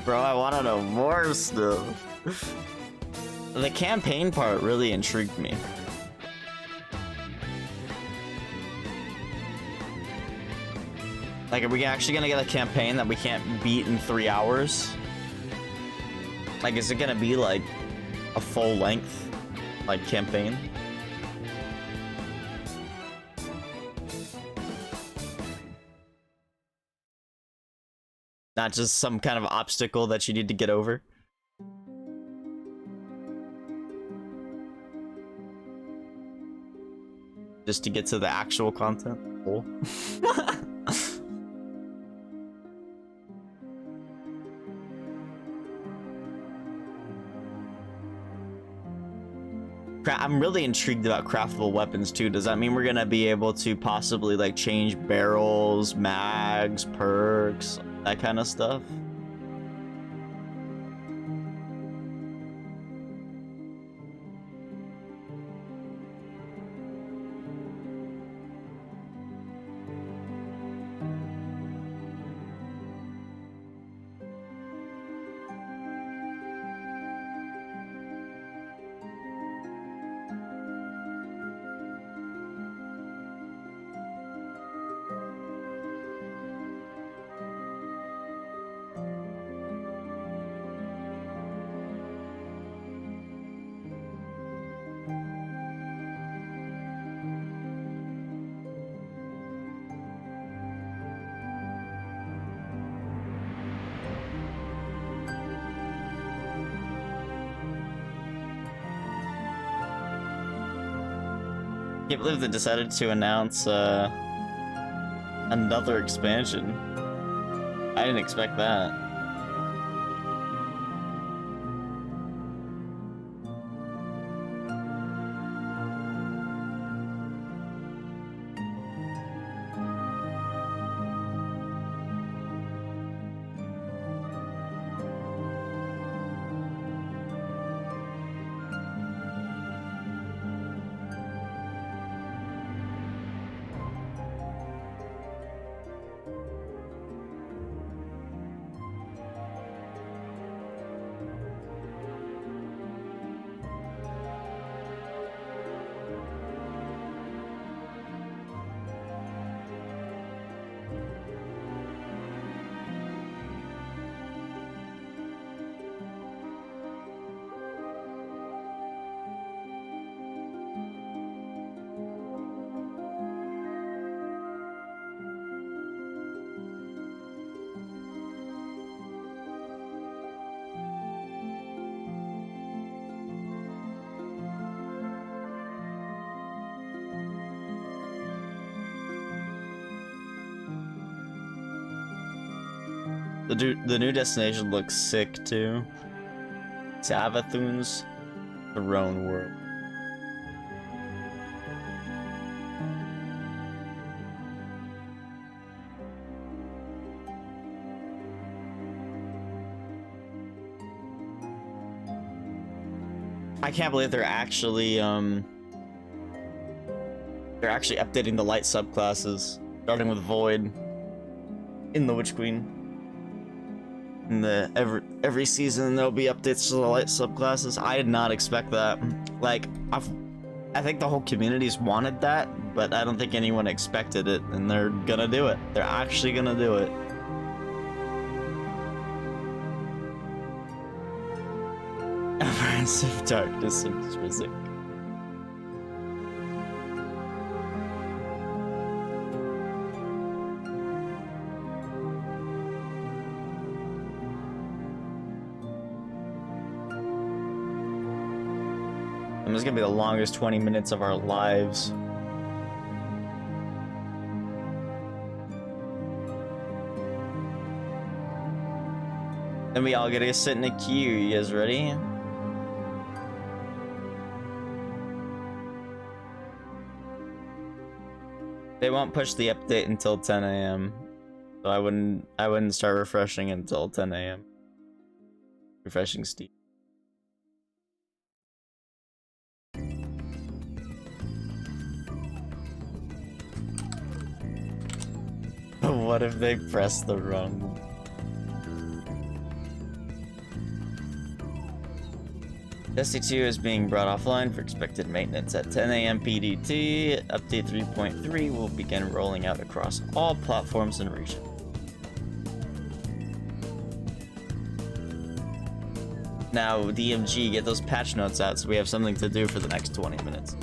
Speaker 1: Bro, I want to know more still. The campaign part really intrigued me. Like, are we actually gonna get a campaign that we can't beat in 3 hours? Like, is it gonna be like a full length, like, campaign? Not just some kind of obstacle that you need to get over. Just to get to the actual content. Cool. I'm really intrigued about craftable weapons too. Does that mean we're gonna be able to possibly like change barrels, mags, perks, that kind of stuff? Can't believe they decided to announce another expansion. I didn't expect that. The new destination looks sick too. Savathun's Throne World. I can't believe they're actually updating the light subclasses, starting with Void. in the Witch Queen. In the every season there'll be updates to the light subclasses. I did not expect that. Like, I think the whole community's wanted that, but I don't think anyone expected it, and they're gonna do it. They're actually gonna do it. Massive darkness and physics. And this is gonna be the longest 20 minutes of our lives. Then we all gotta sit in a queue. You guys ready? They won't push the update until 10 a.m. So I wouldn't start refreshing until 10 a.m. Refreshing Steam. What if they press the wrong? Destiny 2 is being brought offline for expected maintenance at 10 a.m. PDT. Update 3.3 will begin rolling out across all platforms and regions. Now, DMG, get those patch notes out so we have something to do for the next 20 minutes.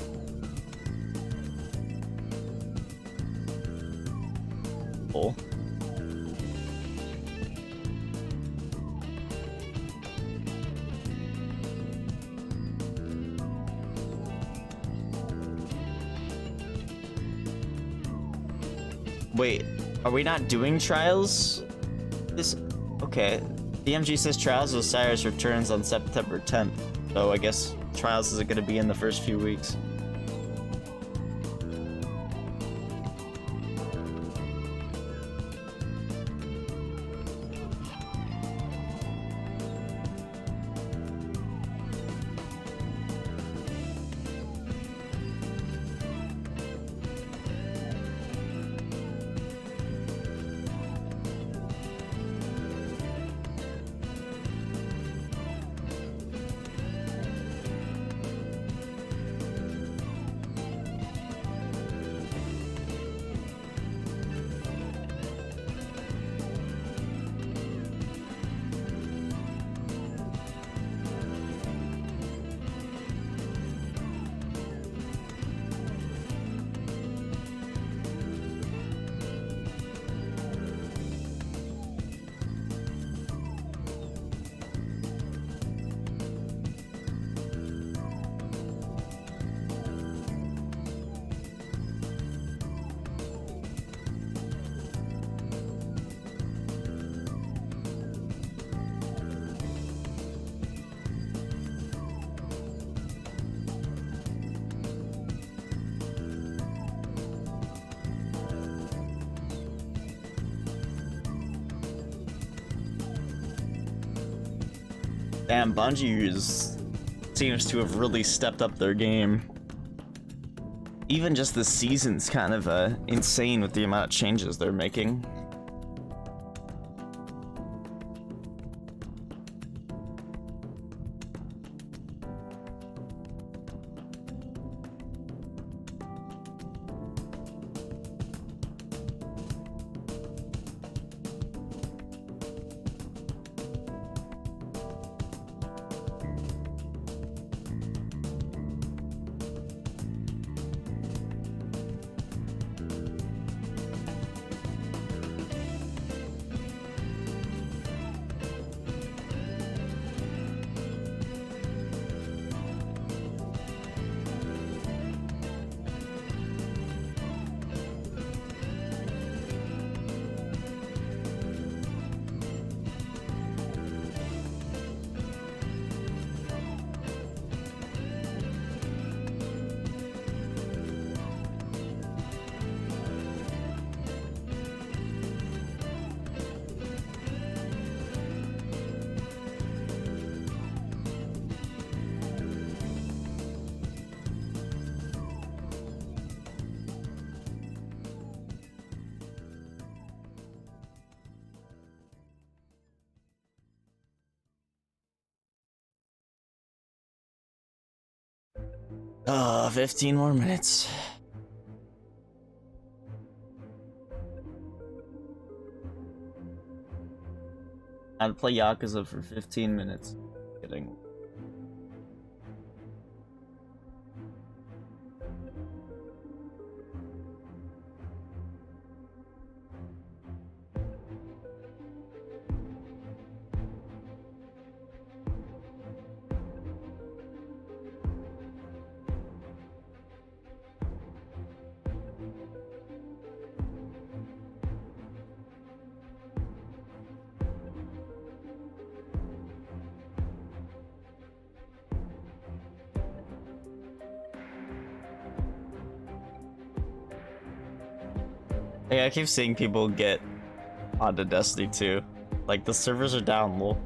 Speaker 1: Cool. Wait, are we not doing trials? Okay. DMG says Trials of Osiris returns on September 10th, so I guess Trials isn't going to be in the first few weeks. Damn, Bungie seems to have really stepped up their game. Even just this season's kind of insane with the amount of changes they're making. 15 more minutes. I'd play Yakuza for 15 minutes. Kidding. Hey, I keep seeing people get onto Destiny 2. Like, the servers are down, lol.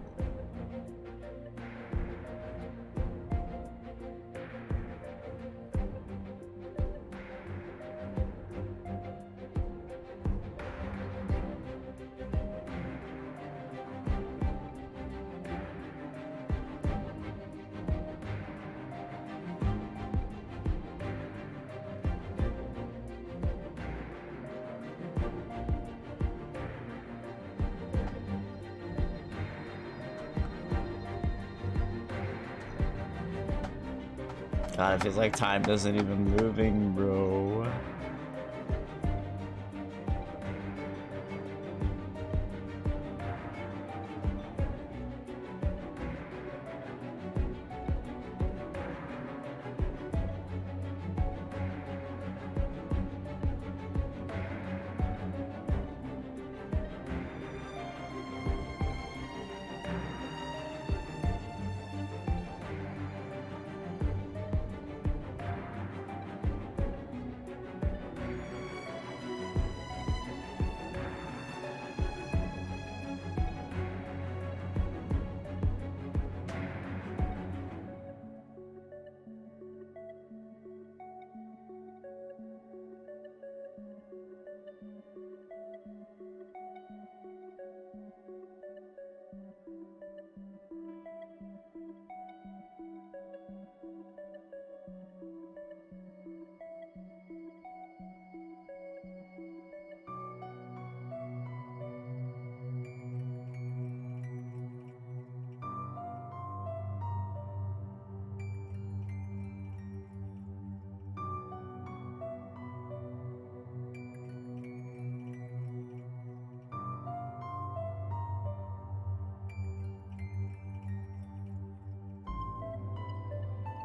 Speaker 1: God, it feels like time isn't even moving, bro.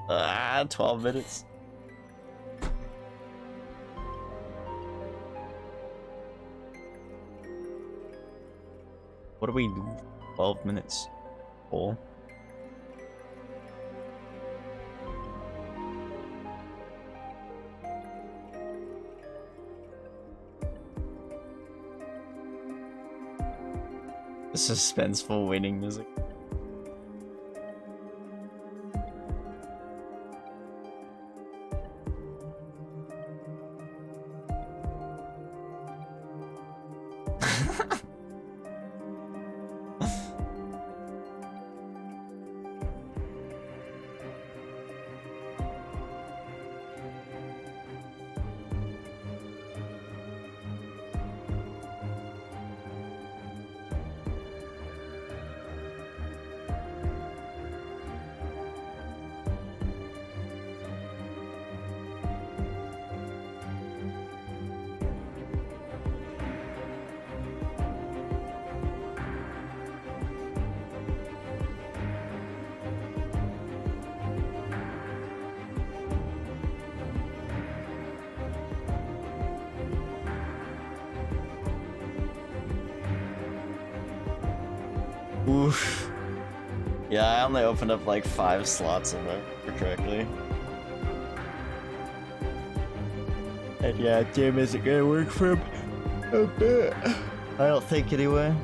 Speaker 1: Ah, 12 minutes. What do we do? 12 minutes. Cool. The suspenseful waiting music. Oof. Yeah, I only opened up like 5 slots if I remember correctly. And yeah, game isn't gonna work for a bit. I don't think anyway.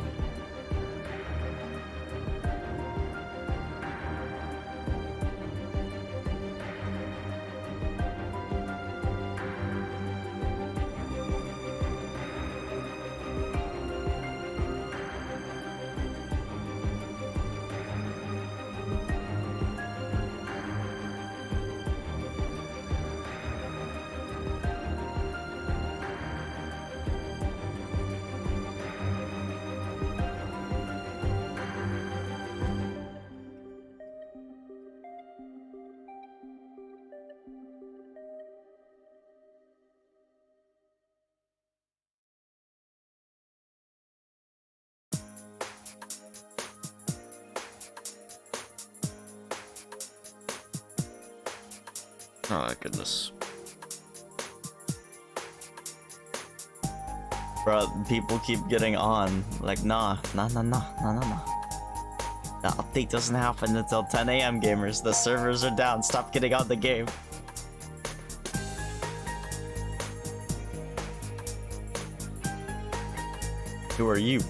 Speaker 1: Oh goodness. Bro, people keep getting on. Like, nah. The update doesn't happen until 10 a.m. gamers. The servers are down. Stop getting on the game. Who are you?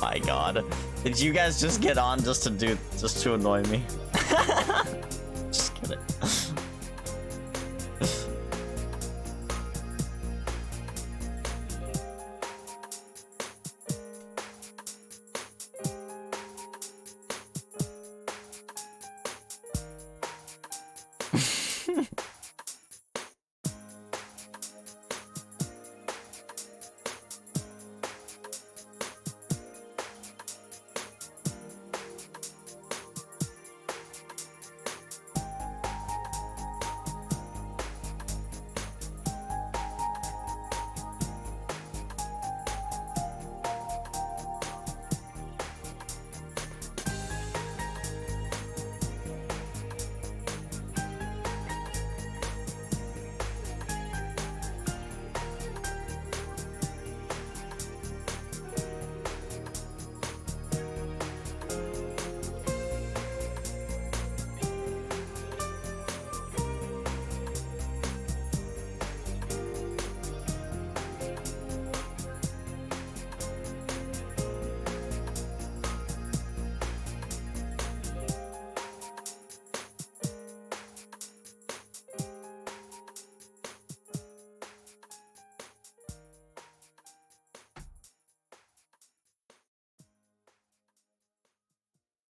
Speaker 1: My god. Did you guys just get on just to annoy me? Just kidding.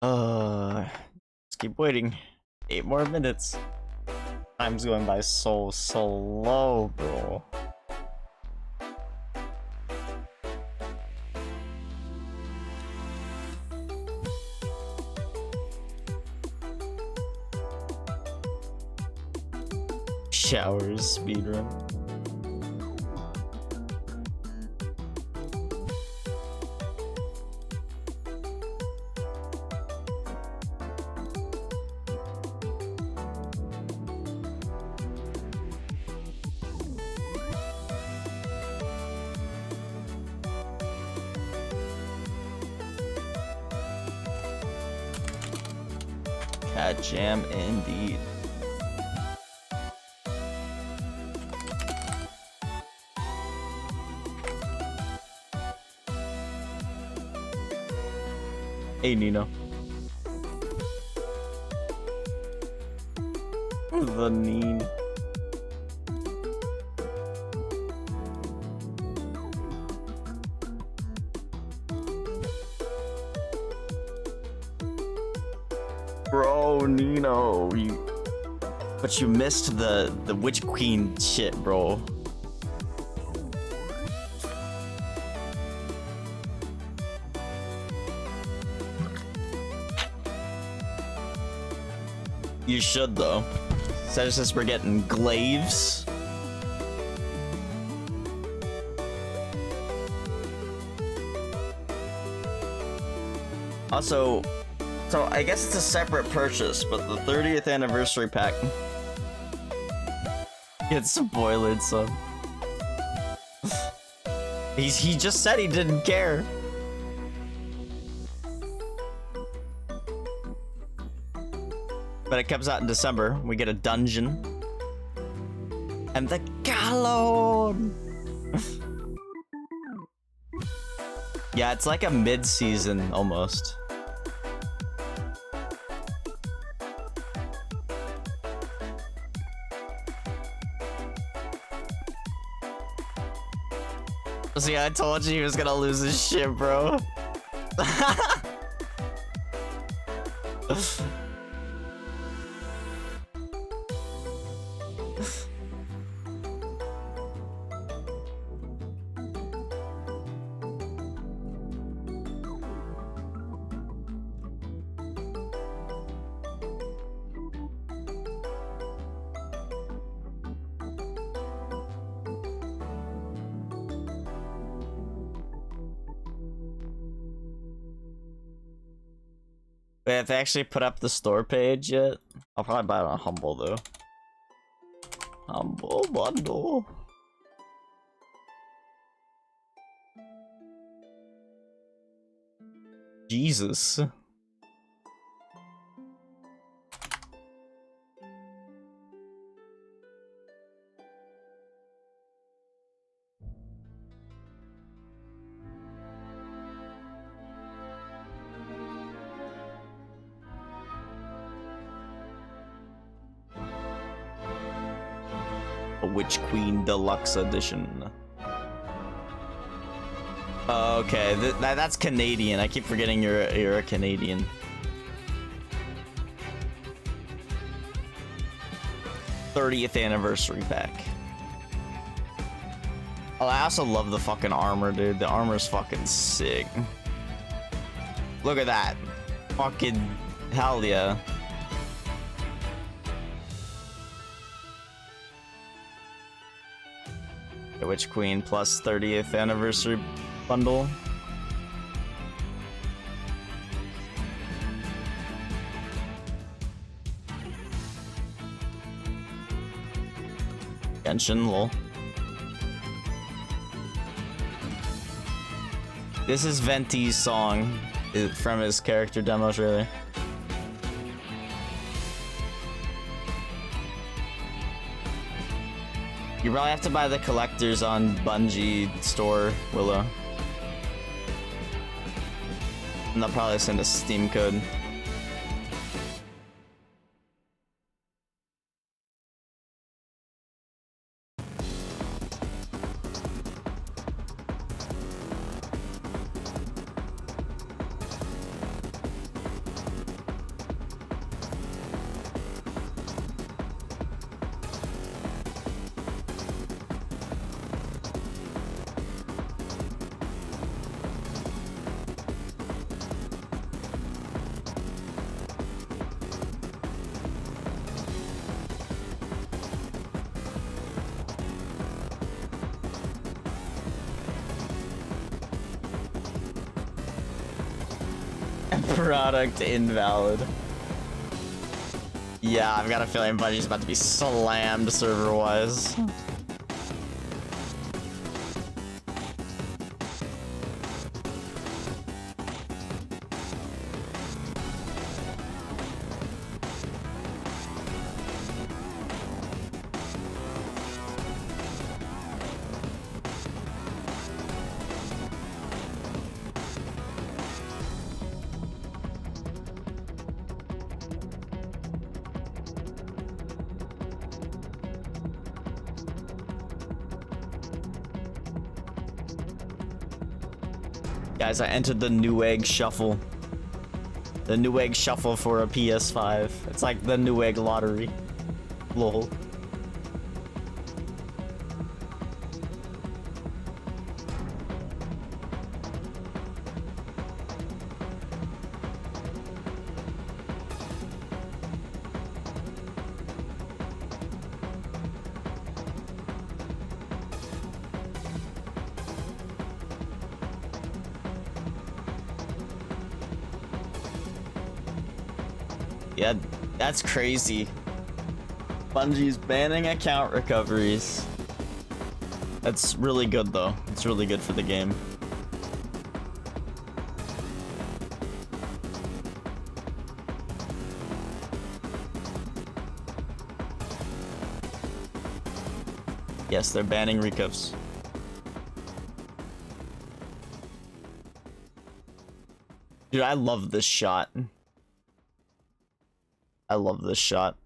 Speaker 1: Let's keep waiting. 8 more minutes. Time's going by so slow, bro. Showers speedrun. Cat jam indeed. Hey Nino. The Neen. Bro, Nino, but you missed the Witch Queen shit, bro. You should though. Since we're getting glaives. Also, so I guess it's a separate purchase, but the 30th anniversary pack gets spoiled, so he just said he didn't care. But it comes out in December. We get a dungeon and the Galon. Yeah, it's like a mid-season almost. See, I told you he was gonna lose his shit, bro. Wait, if they actually put up the store page yet? I'll probably buy it on Humble though. Humble bundle. Jesus. A Witch Queen Deluxe Edition. Oh, okay, that's Canadian. I keep forgetting you're a Canadian. '30th anniversary pack. Oh, I also love the fucking armor, dude. The armor's fucking sick. Look at that. Fucking hell yeah. The Witch Queen plus 30th anniversary bundle. Genshin, lol. This is Venti's song from his character demo trailer. You probably have to buy the collectors on Bungie store, Willow. And they'll probably send a Steam code. Product invalid. Yeah, I've got a feeling Bungie's about to be slammed server-wise. Guys, I entered the Newegg Shuffle. The Newegg Shuffle for a PS5. It's like the Newegg lottery. Lol. Yeah, that's crazy. Bungie's banning account recoveries. That's really good though. It's really good for the game. Yes, they're banning recovs. Dude, I love this shot. I love this shot.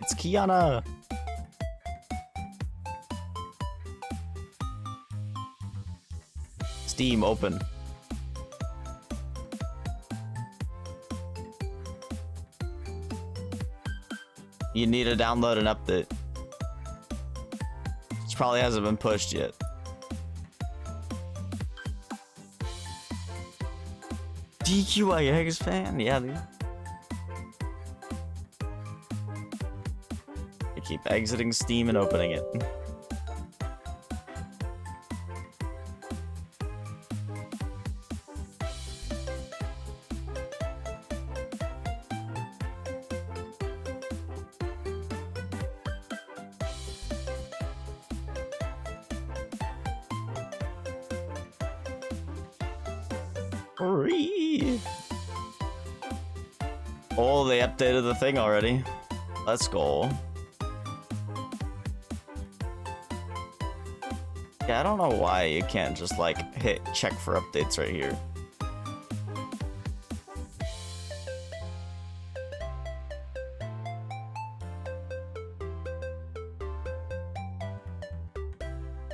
Speaker 1: It's Kiana. Steam open. You need to download an update. This probably hasn't been pushed yet. DQIX fan? Yeah, dude. I keep exiting Steam and opening it. Oh, they updated the thing already. Let's go. Yeah, I don't know why you can't just like hit check for updates right here.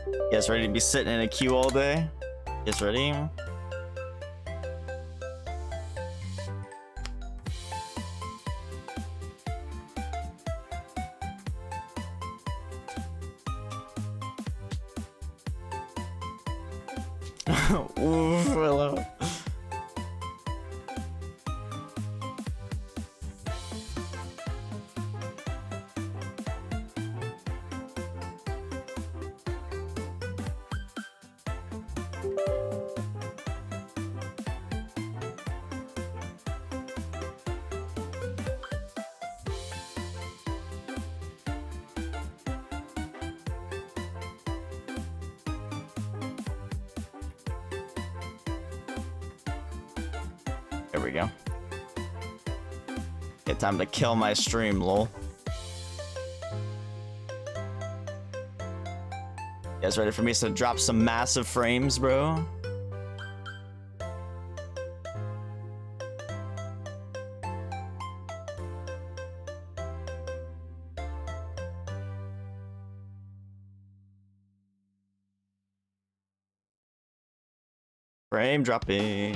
Speaker 1: You guys ready to be sitting in a queue all day? You guys ready? Ooh, hello. There we go. Okay, time to kill my stream, lol. You guys ready for me to drop some massive frames, bro? Frame dropping.